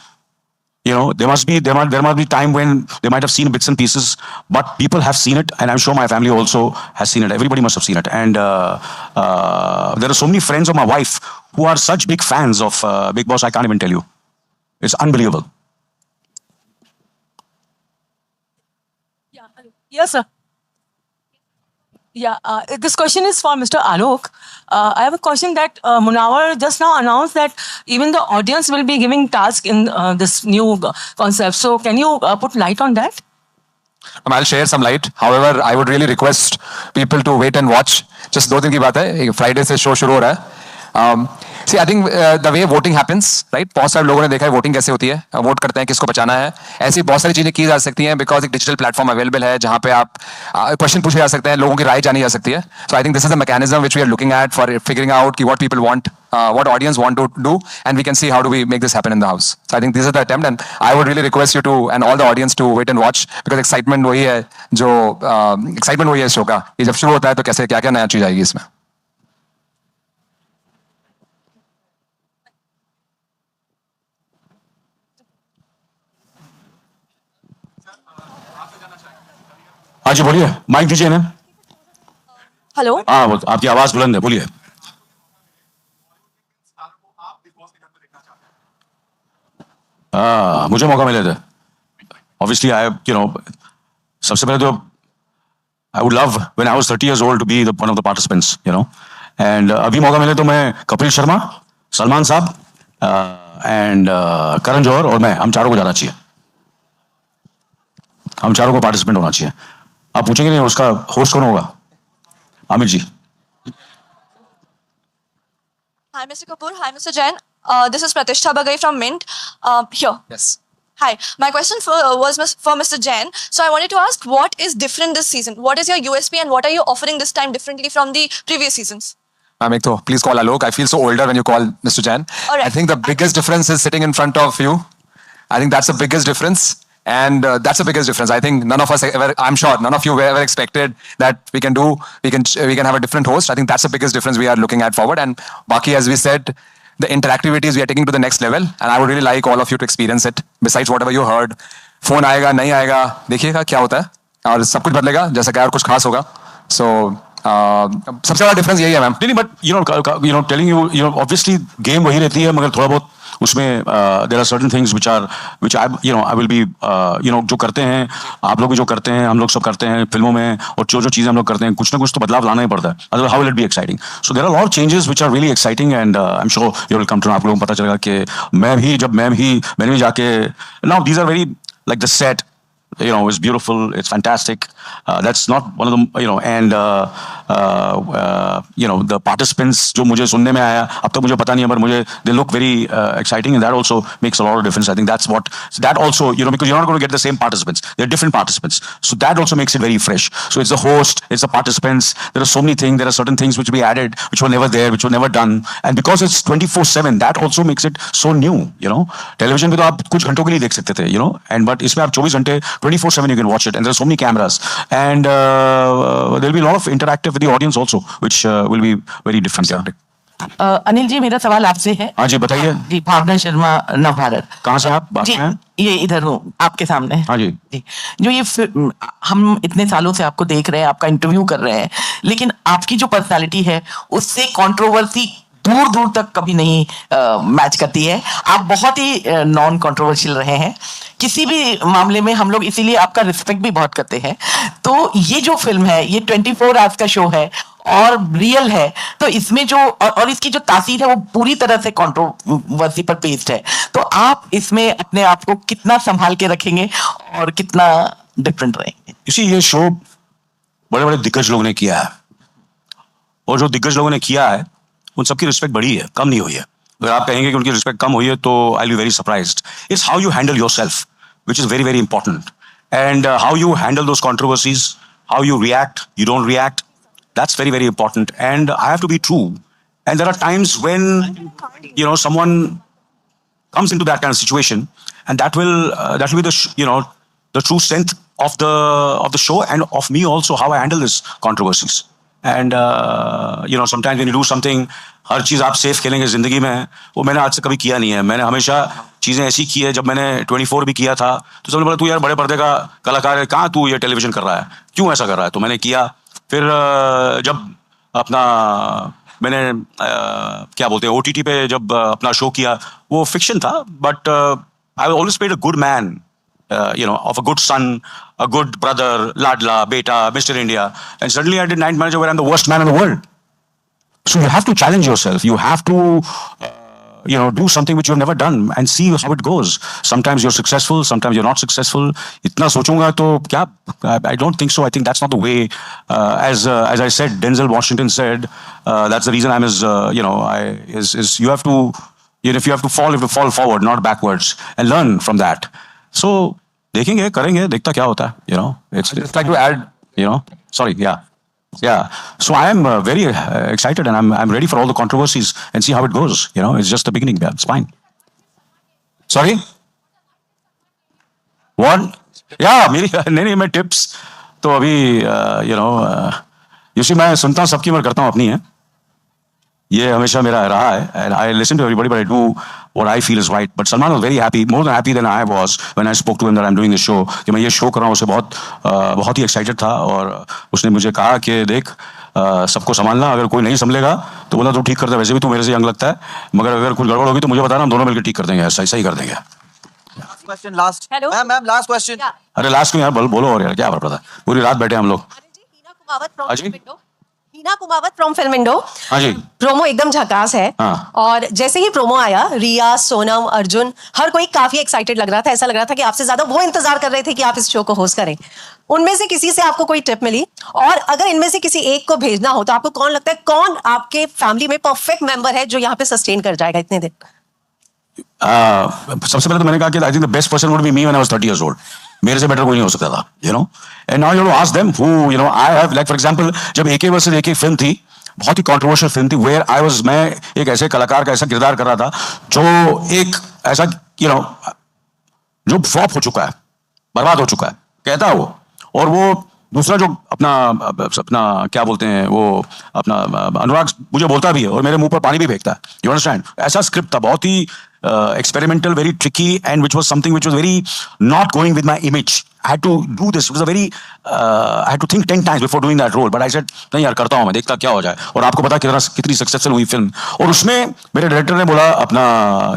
There must be time when they might have seen bits and pieces, but people have seen it, and I'm sure my family also has seen it. Everybody must have seen it, and there are so many friends of my wife who are such big fans of Big Boss. I can't even tell you. It's unbelievable.
Yes, sir. Yeah, this question is for Mr. Alok. I have a question that Munawar just now announced that even the audience will be giving task in this new concept. So can you put light on that?
I'll share some light. However, I would really request people to wait and watch. Just 2 दिन की बात है. Friday से show शुरू हो रहा है. See, I think the way voting happens, right? बहुत सारे लोगों ने देखा है वोटिंग कैसे होती है. वोट करते हैं किसको बचाना है. ऐसी बहुत सारी चीजें की जा सकती हैं बिकॉज एक डिजिटल प्लेटफॉर्म अवेलेबल है जहां पे आप क्वेश्चन पूछे जा सकते हैं, लोगों की राय जानी जा सकती है. So I think this is the mechanism which we are looking at for figuring out कि what people want, what audience want to do, and we can see how do we make this happen in the house. So I think this is the attempt, and I would really request you to and all the audience to wait and watch because excitement वही है जो excitement वही है show का. ये जब शुरू होता है तो कैसे क्या क्या नया चीज आएगी इसमें.
हाँ जी बोलिए, माइक दीजिए ना।
हेलो
हाँ आपकी आवाज बुलंद है, बोलिए। हाँ मुझे मौका मिले थे, ऑब्वियसली आई सबसे पहले तो I would love when I was 30 years old to be the one of the participants, and अभी मौका मिले तो मैं कपिल शर्मा, सलमान साहब एंड करण जौहर और मैं, हम चारों को जाना चाहिए, हम चारों को पार्टिसिपेंट होना चाहिए। आप पूछेंगे नहीं उसका होस्ट कौन होगा? आमिर जी।
Hi, Mr. Kapoor. Hi, Mr. Jain. This is Pratishtha Bagai from Mint. Here.
Yes.
Hi. My question was for Mr. Jain. So I wanted to ask, what is different this season? What is your USP and what are you offering this time differently from the previous seasons?
Ma'am, please call Alok. I feel so older when you call Mr. Jain.
All right.
I think the biggest difference is sitting in front of you. I think that's the biggest difference. And that's the biggest difference. I think none of us ever, I'm sure none of you ever expected that we can have a different host. I think that's the biggest difference we are looking at forward. And Baki, as we said, the interactivities we are taking to the next level. And I would really like all of you to experience it. Besides whatever you heard, phone आएगा नहीं आएगा देखिएगा क्या होता है और सब कुछ बदलेगा जैसा कि और कुछ खास होगा. So सबसे बड़ा डिफरेंस यही है मैम.
नहीं but telling you obviously game वही रहती है मगर थोड़ा बहुत उसमें there are certain things which I will be जो करते हैं आप लोग भी जो करते हैं हम लोग सब करते हैं फिल्मों में और जो चीजें हम लोग करते हैं कुछ ना कुछ तो बदलाव लाना ही पड़ता है otherwise how will it be exciting. So there are lot of changes which are really exciting and I am sure you will come to. आप लोगों को पता चलेगा कि मैंने भी जाके now these are very like the set it's beautiful, it's fantastic. That's not one of them, and the participants जो मुझे सुनने में आया अब तक मुझे पता नहीं है पर मुझे they look very exciting and that also makes a lot of difference. I think that also because you're not going to get the same participants, they're different participants, so that also makes it very fresh. So it's the host, it's the participants, there are so many things, there are certain things which we added which were never there, which were never done, and because it's 24/7 that also makes it so new. Television पे तो आप कुछ घंटों के लिए देख सकते थे and but इसमें आप 24 घंटे 24/7 you can watch it and there are so many cameras and there will be a lot of interactive with the audience also which will be very different.
Anil ji मेरा सवाल आपसे है.
हाँ जी बताइए.
जी भावना शर्मा नवभारत.
कहाँ से आप बात
जी
हैं?
ये इधर हूँ आपके सामने.
हाँ जी.
जी जो ये हम इतने सालों से आपको देख रहे हैं आपका इंटरव्यू कर रहे हैं लेकिन आपकी जो पर्सनालिटी है उससे कंट्रोवर्सी दूर दूर तक कभी नहीं मैच करती है. आप बहुत ही नॉन कंट्रोवर्शियल रहे हैं किसी भी मामले में. हम लोग इसीलिए आपका रिस्पेक्ट भी बहुत करते हैं. तो ये जो फिल्म है ये 24 आवर्स का शो है और रियल है तो इसमें जो और इसकी जो तासीर है वो पूरी तरह से कंट्रोवर्सी पर बेस्ड है. तो आप इसमें अपने आप को कितना संभाल के रखेंगे और कितना डिफरेंट रहेंगे?
इसी ये शो बड़े बड़े दिग्गज लोगों ने किया है और जो दिग्गज लोगों ने किया है उन सबकी रिस्पेक्ट बढ़ी है, कम नहीं हुई है. अगर आप कहेंगे कि उनकी रिस्पेक्ट कम हुई है तो आई will be very surprised. It's how you handle yourself which is very very important and how you handle those controversies, how you react, you don't react. That's very, very important. And I have to be true. And there are times when, someone comes into that kind of situation and that will be the true strength of the show and of me also, how I handle this controversies. And, sometimes when you do something, हर चीज आप safe खेलेंगे जिंदगी में वो मैंने आज से कभी किया नहीं है. मैंने हमेशा चीजें ऐसी की है. जब मैंने 24 भी किया था तो सबने बोला तू यार बड़े पर्दे का कलाकार है, कहाँ तू ये टेलीविजन कर रहा है, क्यों ऐसा कर रहा है? तो मैंने किया. फिर जब अपना मैंने क्या बोलते हैं OTT पे जब अपना शो किया वो फिक्शन था but I always played a good man of a good son, a good brother, ladla, beta, Mr. India, and suddenly I did Night Manager where I'm the worst man in the world. So you have to challenge yourself. You have to do something which you've never done and see how it goes. Sometimes you're successful, sometimes you're not successful. Itna sochunga to kya? I don't think so. I think that's not the way. As I said, Denzel Washington said, that's the reason I'm you have to, if you have to fall, you have to fall forward, not backwards, and learn from that. So देखेंगे, करेंगे, देखता क्या होता है. It's just like to add, sorry, yeah. So I am very excited and I'm ready for all the controversies and see how it goes. It's just the beginning. Yeah, it's fine. Sorry? What? Yeah, नहीं मैं tips तो अभी you see मैं सुनता हूँ सबकी मगर करता हूँ अपनी है. ये हमेशा मेरा रहा है and I listen to everybody but I do what I feel is right but Salman was very happy more than happy than I was when I spoke to him that I am doing this show कि मैं ये show कर रहा हूँ उसे बहुत ही excited था और उसने मुझे कहा कि देख सबको संभालना अगर कोई नहीं संभलेगा तो बोला तू ठीक कर दे वैसे भी तू मेरे से यंग लगता है मगर अगर कुछ गड़बड़ होगी तो मुझे बताना हम दोनों मिलकर ठीक कर देंगे ऐसा ही कर देंगे
question last
Hello?
Ma'am last question
अरे लास्ट को यार बोलो और यार क्या पता था पूरी रात बैठे हम लोग हाँ जी
हीना कुमावत फ्रॉम फिल्म विंडो।
हाँ जी
प्रोमो एकदम झकास है
हाँ।
और जैसे ही प्रोमो आया रिया सोनम अर्जुन हर कोई काफी एक्साइटेड लग रहा था। ऐसा लग रहा था कि आपसे ज्यादा वो इंतजार कर रहे थे कि आप इस शो को होस्ट करें। उनमें से किसी से आपको कोई टिप मिली और अगर इनमें से किसी एक को भेजना हो तो आपको कौन लगता है कौन आपके फैमिली में परफेक्ट मेंबर है जो यहाँ पे सस्टेन कर जाएगा इतने दिन?
सबसे पहले तो मैंने कहा कि I think the best person would be me when I was 30 years old मेरे से बेटर कोई नहीं हो सकता था you know and now you have to ask them who you know I have like for example जब AK versus AK film थी बहुत ही कंट्रोवर्शियल फिल्म थी वेयर आई वाज मैं एक ऐसे कलाकार का ऐसा किरदार कर रहा था जो एक ऐसा यू नो जो फ्लॉप हो चुका है बर्बाद हो चुका है कहता है वो और वो दूसरा जो अपना क्या बोलते हैं वो अपना अनुराग मुझे बोलता भी है और मेरे मुंह पर पानी भी फेंकता है यू अंडरस्टैंड ऐसा स्क्रिप्ट था बहुत ही experimental, very tricky, and which was something which was very not going with my image. I had to do this. It was a very, I had to think 10 times before doing that role. But I said, नहीं यार करता हूँ मैं देखता क्या हो जाए और आपको पता कितनी सक्सेसफुल हुई फिल्म और उसमें मेरे डायरेक्टर ने बोला अपना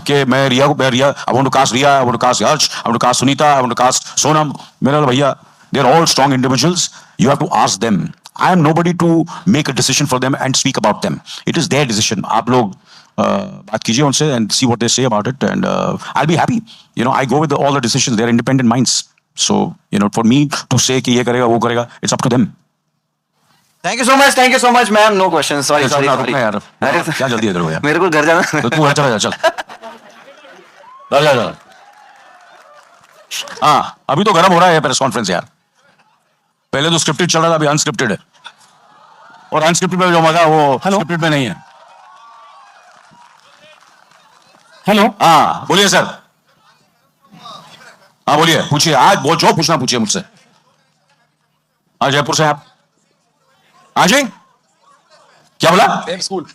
कि मैं रिया I want to cast Riya, I want to cast Yash, I want to cast Sunita, I want to cast Sonam. मैंने बोला भैया they are all strong individuals. You have to ask them. I am nobody to make a decision for them and speak about them. It is their decision. आप लोग बात कीजिए उनसे and see what they say about it and I'll be happy. You know, I go with all the decisions. They're independent minds. So, you know, for me to say कि ये करेगा वो करेगा, it's up to them.
Thank you so much ma'am no question sorry
यार
अरे
क्या जल्दी है तेरे को यार
मेरे को घर जाना
तो तू चला जा चल हाँ अभी तो गर्म हो रहा है प्रेस कॉन्फ्रेंस यार पहले तो स्क्रिप्टेड चल रहा था अभी अनस्क्रिप्टेड है और अनस्क्रिप्टेड में जो मजा वो स्क्रिप्टेड में नहीं है हेलो हाँ बोलिए सर हाँ बोलिए पूछिए आज बहुत जो पूछना पूछिए मुझसे हाँ जयपुर से आप हाँ जी क्या बोला
स्कूल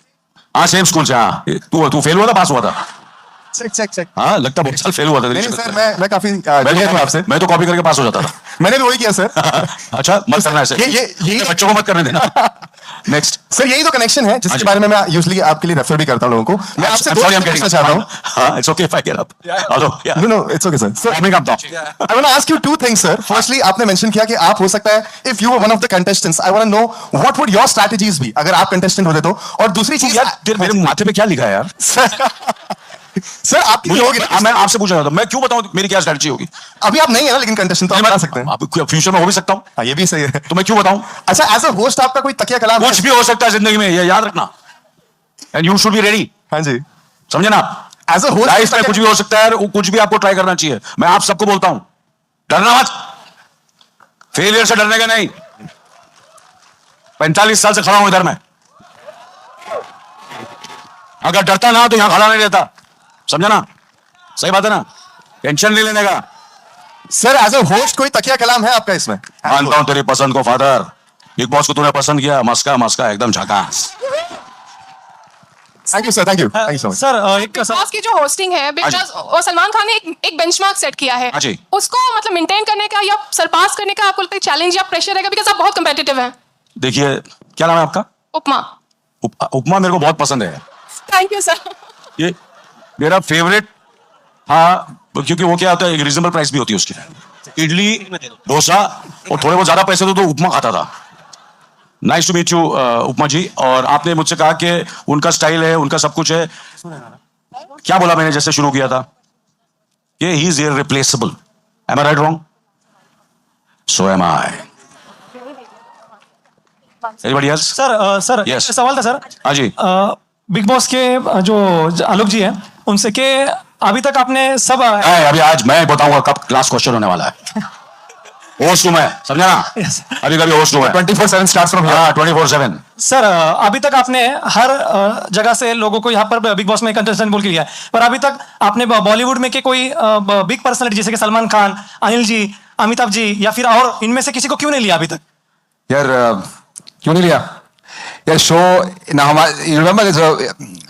हाँ सेम स्कूल से हाँ तू फेल हुआ था पास हुआ था
चेक
हाँ लगता बहुत साल फेल हुआ था
नहीं सर मैं काफी आपसे
मैं तो कॉपी करके पास हो जाता था
मैंने भी वही किया सर
अच्छा मत करना ऐसे
ये
बच्चों को मत करने देना नेक्स्ट
सर यही तो कनेक्शन है जिसके बारे में मैं यूजुअली आपके लिए रेफर भी करता हूं लोगों को मैं आपसे
सॉरी I'm
पूछना चाहता हूं
हाँ it's okay if I get up
no it's okay sir I want to ask you two things sir firstly आपने मेंशन किया कि आप हो सकता है if you were one of the contestants I want to know what would your strategies be अगर आप contestant होते तो और दूसरी चीज
यार मेरे माथे पे क्या लिखा है यार
सर आपकी होगी
मैं आपसे पूछ रहा था मैं क्यों बताऊं मेरी क्या स्ट्रेटजी होगी
अभी आप नहीं है ना लेकिन कंटेस्टेंट तो आप बता सकते हैं
आप फ्यूचर में हो भी सकता हूं
हाँ ये भी सही है
तो मैं क्यों बताऊं
अच्छा एज अ होस्ट आपका कोई तकिया कलाम
कुछ भी हो सकता है जिंदगी में ये याद रखना and you should be ready
हाँ जी
समझे ना
एज अ होस्ट
लाइफ में कुछ भी हो सकता है कुछ भी आपको ट्राई करना चाहिए मैं आप सबको बोलता हूं डरना मत फेलियर से डरने का नहीं 45 साल से खड़ा हूं इधर मैं अगर डरता ना तो यहां खड़ा नहीं रहता समझा ना सही बात है ना टेंशन नहीं लेने का
सर एज अ होस्ट कोई तकिया कलाम है आपका इसमें
मानता हूं तेरी पसंद को फादर बिग बॉस को तूने पसंद किया मस्का मस्का एकदम झकास
thank you sir thank you so much
sir big boss की जो होस्टिंग है बिग बॉस और सलमान खान ने एक बेंचमार्क सेट किया है उसको मतलब मेंटेन करने का या सरपास करने का आपको लगता है चैलेंज या प्रेशर रहेगा बिकॉज़ आप बहुत कम्पिटिटिव हैं
देखिए क्या नाम है आपका
उपमा
उपमा मेरे को बहुत पसंद है
थैंक यू सर
ये मेरा फेवरेट हाँ क्योंकि वो क्या होता है एक रीजनेबल प्राइस भी होती है उसकी इडली डोसा और थोड़े बहुत ज्यादा पैसे तो उपमा खाता था नाइस टू मीट यू उपमा जी और आपने मुझसे कहा कि उनका स्टाइल है उनका सब कुछ है क्या बोला मैंने जैसे शुरू किया था कि he is irreplaceable am I right wrong so am I anybody else
sir
Yes.
सवाल था सर
हाँ जी
बिग बॉस के जो आलोक जी हैं उनसे के अभी तक आपने सब
अभी आज मैं बताऊंगा कब क्लास क्वेश्चन होने वाला है होस्ट रूम है समझा ना अभी कभी होस्ट रूम है
24/7 स्टार्ट्स फ्रॉम
हाँ 24/7
सर अभी तक आपने हर जगह से लोगों को यहाँ पर बिग बॉस में कंटेस्टेंट बोल के लिया है पर अभी तक आपने बॉलीवुड में के कोई बिग पर्सनालिटी जैसे कि सलमान खान अनिल जी अमिताभ जी या फिर और इनमें से किसी को क्यों नहीं लिया अभी तक
यार क्यों नहीं लिया Yeah, show now. You remember,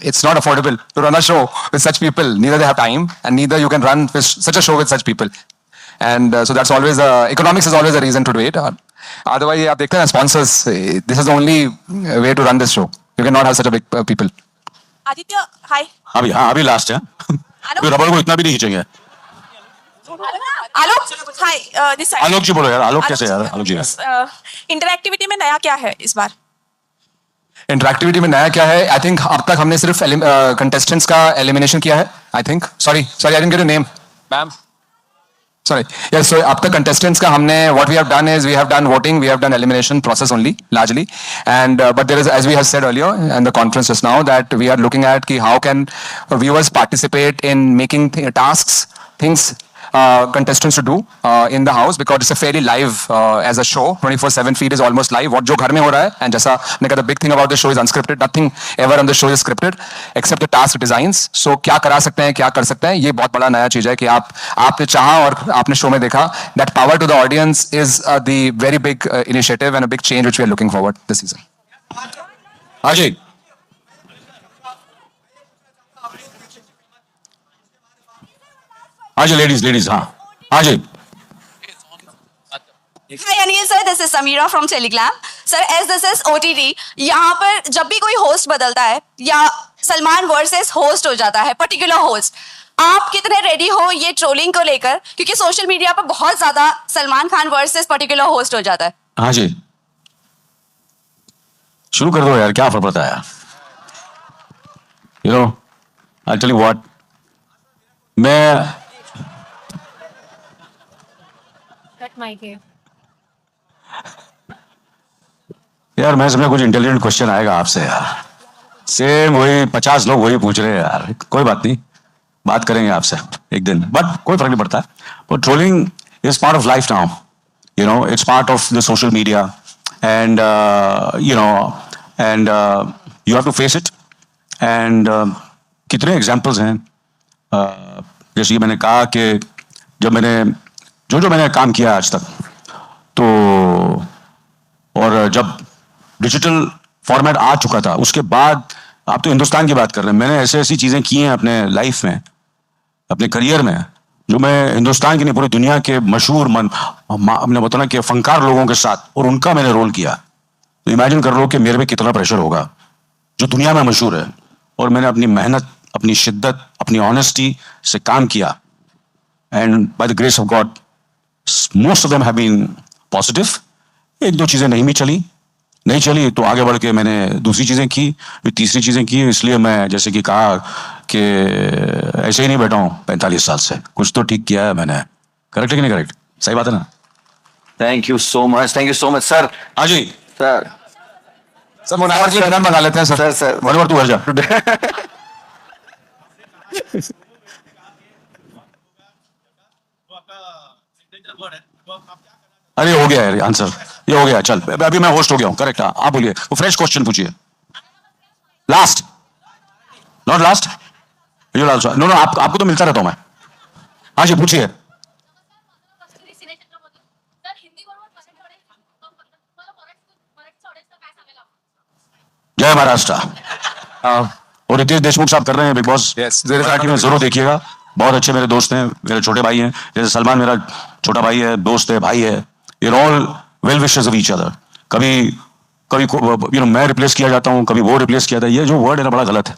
it's not affordable to run a show with such people. Neither they have time, and neither you can run such a show with such people. And so that's always economics is always a reason to do it. Otherwise, आप देखते हैं sponsors. This is the only way to run this show. You cannot have such a big people.
Aditya, hi.
अभी last है तो रबड़ को इतना भी नहीं खींचेंगे
आलोक, hi. This side.
आलोक जी बोलो यार आलोक कैसे यार आलोक जी
इंटरएक्टिविटी में नया क्या है इस बार?
इंटरएक्टिविटी में नया क्या है? आई थिंक अब तक हमने सिर्फ कंटेस्टेंट्स का एलिमिनेशन किया है. I think sorry I didn't get your name ma'am. Sorry. Yes, so up the contestants ka humne what we have done is we have done voting, we have done elimination process only largely, and but there is, as we have said earlier in the conference just now, that we are looking at ki how can viewers participate in making tasks, things contestants to do in the house, because it's a fairly live as a show. 24/7 feed is almost live. What jo ghar mein ho raha hai, and jaisa ne kaha, the big thing about the show is unscripted. Nothing ever on the show is scripted except the task designs. So क्या करा सकते हैं, क्या कर सकते हैं, ये बहुत बड़ा नया चीज है कि आपने चाहा और आपने शो में देखा. That power to the audience is the very big initiative and a big change which we are looking forward this season.
हाँ जी हाँ जी लेडीज हाँ जी.
Hi Anil sir, this is Samira from Telegram. Sir, as this is OTT, यहाँ पर जब भी कोई host बदलता है या सलमान वर्सेस होस्ट हो जाता है, पर्टिकुलर होस्ट, आप कितने रेडी हो ये ट्रोलिंग को लेकर? क्योंकि सोशल मीडिया पर बहुत ज्यादा Salman Khan versus particular host हो जाता है.
हाँ जी शुरू कर दो यार क्या फर्क पड़ता है यार. You know, I'll tell you what, मैं यार मैं समझा कुछ इंटेलिजेंट क्वेश्चन आएगा आपसे यार. सेम वही 50 लोग वही पूछ रहे हैं यार. कोई बात नहीं, बात करेंगे आपसे एक दिन, बट कोई फर्क नहीं पड़ता. But trolling is part of life now. You know, it's part of the social media, and you know, and you have to face it. And कितने examples हैं, जैसे मैंने कहा कि जब मैंने जो मैंने काम किया आज तक, तो और जब डिजिटल फॉर्मेट आ चुका था उसके बाद, आप तो हिंदुस्तान की बात कर रहे हैं, मैंने ऐसी चीजें की हैं अपने लाइफ में, अपने करियर में, जो मैं हिंदुस्तान की नहीं पूरी दुनिया के मशहूर अपने बताना कि फनकार लोगों के साथ, और उनका मैंने रोल किया. तो इमेजिन कर लो कि मेरे पे कितना प्रेशर होगा जो दुनिया में मशहूर है. और मैंने अपनी मेहनत, अपनी शिद्दत, अपनी ऑनेस्टी से काम किया, and by the grace of God most of them have been positive. एक दो चीजें नहीं चली तो आगे बढ़ के मैंने दूसरी चीजें की, फिर तीसरी चीजें की. इसलिए मैं जैसे कि कहा कि ऐसे ही नहीं बैठा हूँ 45 साल से, कुछ तो ठीक किया है मैंने. करेक्ट है कि नहीं करेक्ट? सही बात है ना?
Thank you so much sir.
हाँ जी
सर मुनावर जी डिनर मंगा लेते हैं सर.
सर
मनोहर तू घर जा. अरे हो गया यार आंसर, ये हो गया. चल अभी मैं होस्ट हो गया हूँ. करेक्ट. आप बोलिए, वो फ्रेश क्वेश्चन पूछिए. Last, not last, you also. No आपको तो मिलता रहता हूं मैं. हाँ जी पूछिए. जय महाराष्ट्र. और रितेश देशमुख साहब कर रहे हैं बिग बॉस. मराठी में जरूर देखिएगा. बहुत अच्छे मेरे दोस्त हैं, मेरे छोटे भाई हैं. जैसे सलमान मेरा छोटा भाई है, दोस्त है, भाई है. You all well wishers of each other. कभी मैं रिप्लेस किया जाता हूं, कभी वो रिप्लेस किया था. ये जो वर्ड है ना बड़ा गलत है.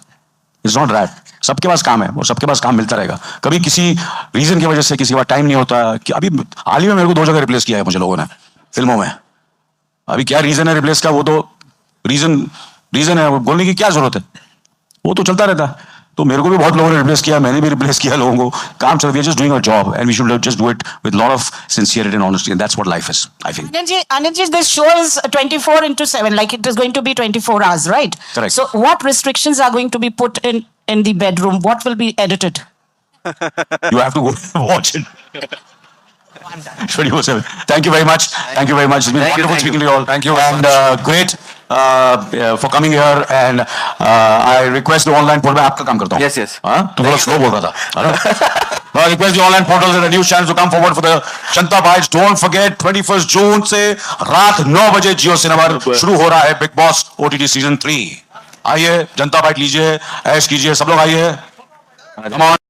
It's not rat. सबके पास काम है और सबके पास काम मिलता रहेगा. कभी किसी रीजन की वजह से किसी के पास टाइम नहीं होता. कि अभी हाल ही में मेरे को 2 जगह रिप्लेस किया है मुझे लोगों ने फिल्मों में. अभी क्या रीजन है रिप्लेस का, वो तो रीजन है, वो बोलने की क्या जरूरत है, वो तो चलता रहता है. तो मेरे को भी बहुत लोगों ने रिप्लेस किया, मैंने भी रिप्लेस किया लोगों को. काम चल, we are just doing a job and we should just do it with lot of sincerity and honesty, and that's what life is, I feel.
Anil, this show is 24/7, like it is going to be 24 hours, right?
Correct.
So what restrictions are going to be put in the bedroom? What will be edited?
You have to go watch it. 24/7. Thank you very much. Thank you very much. It's been wonderful speaking to you all.
Thank you.
And great for coming here. And I request the online poll. मैं आपका काम करता हूँ.
Yes.
हाँ, तो थोड़ा slow बोल रहा था. request the online portals and the news channels to come forward for the Janta Bites. Don't forget 21st June से रात 9 बजे जियो सिनेमा शुरू हो रहा है बिग बॉस OTT सीजन 3. आइए जनता बाइट लीजिए, ऐश कीजिए, सब लोग आइए. Come on.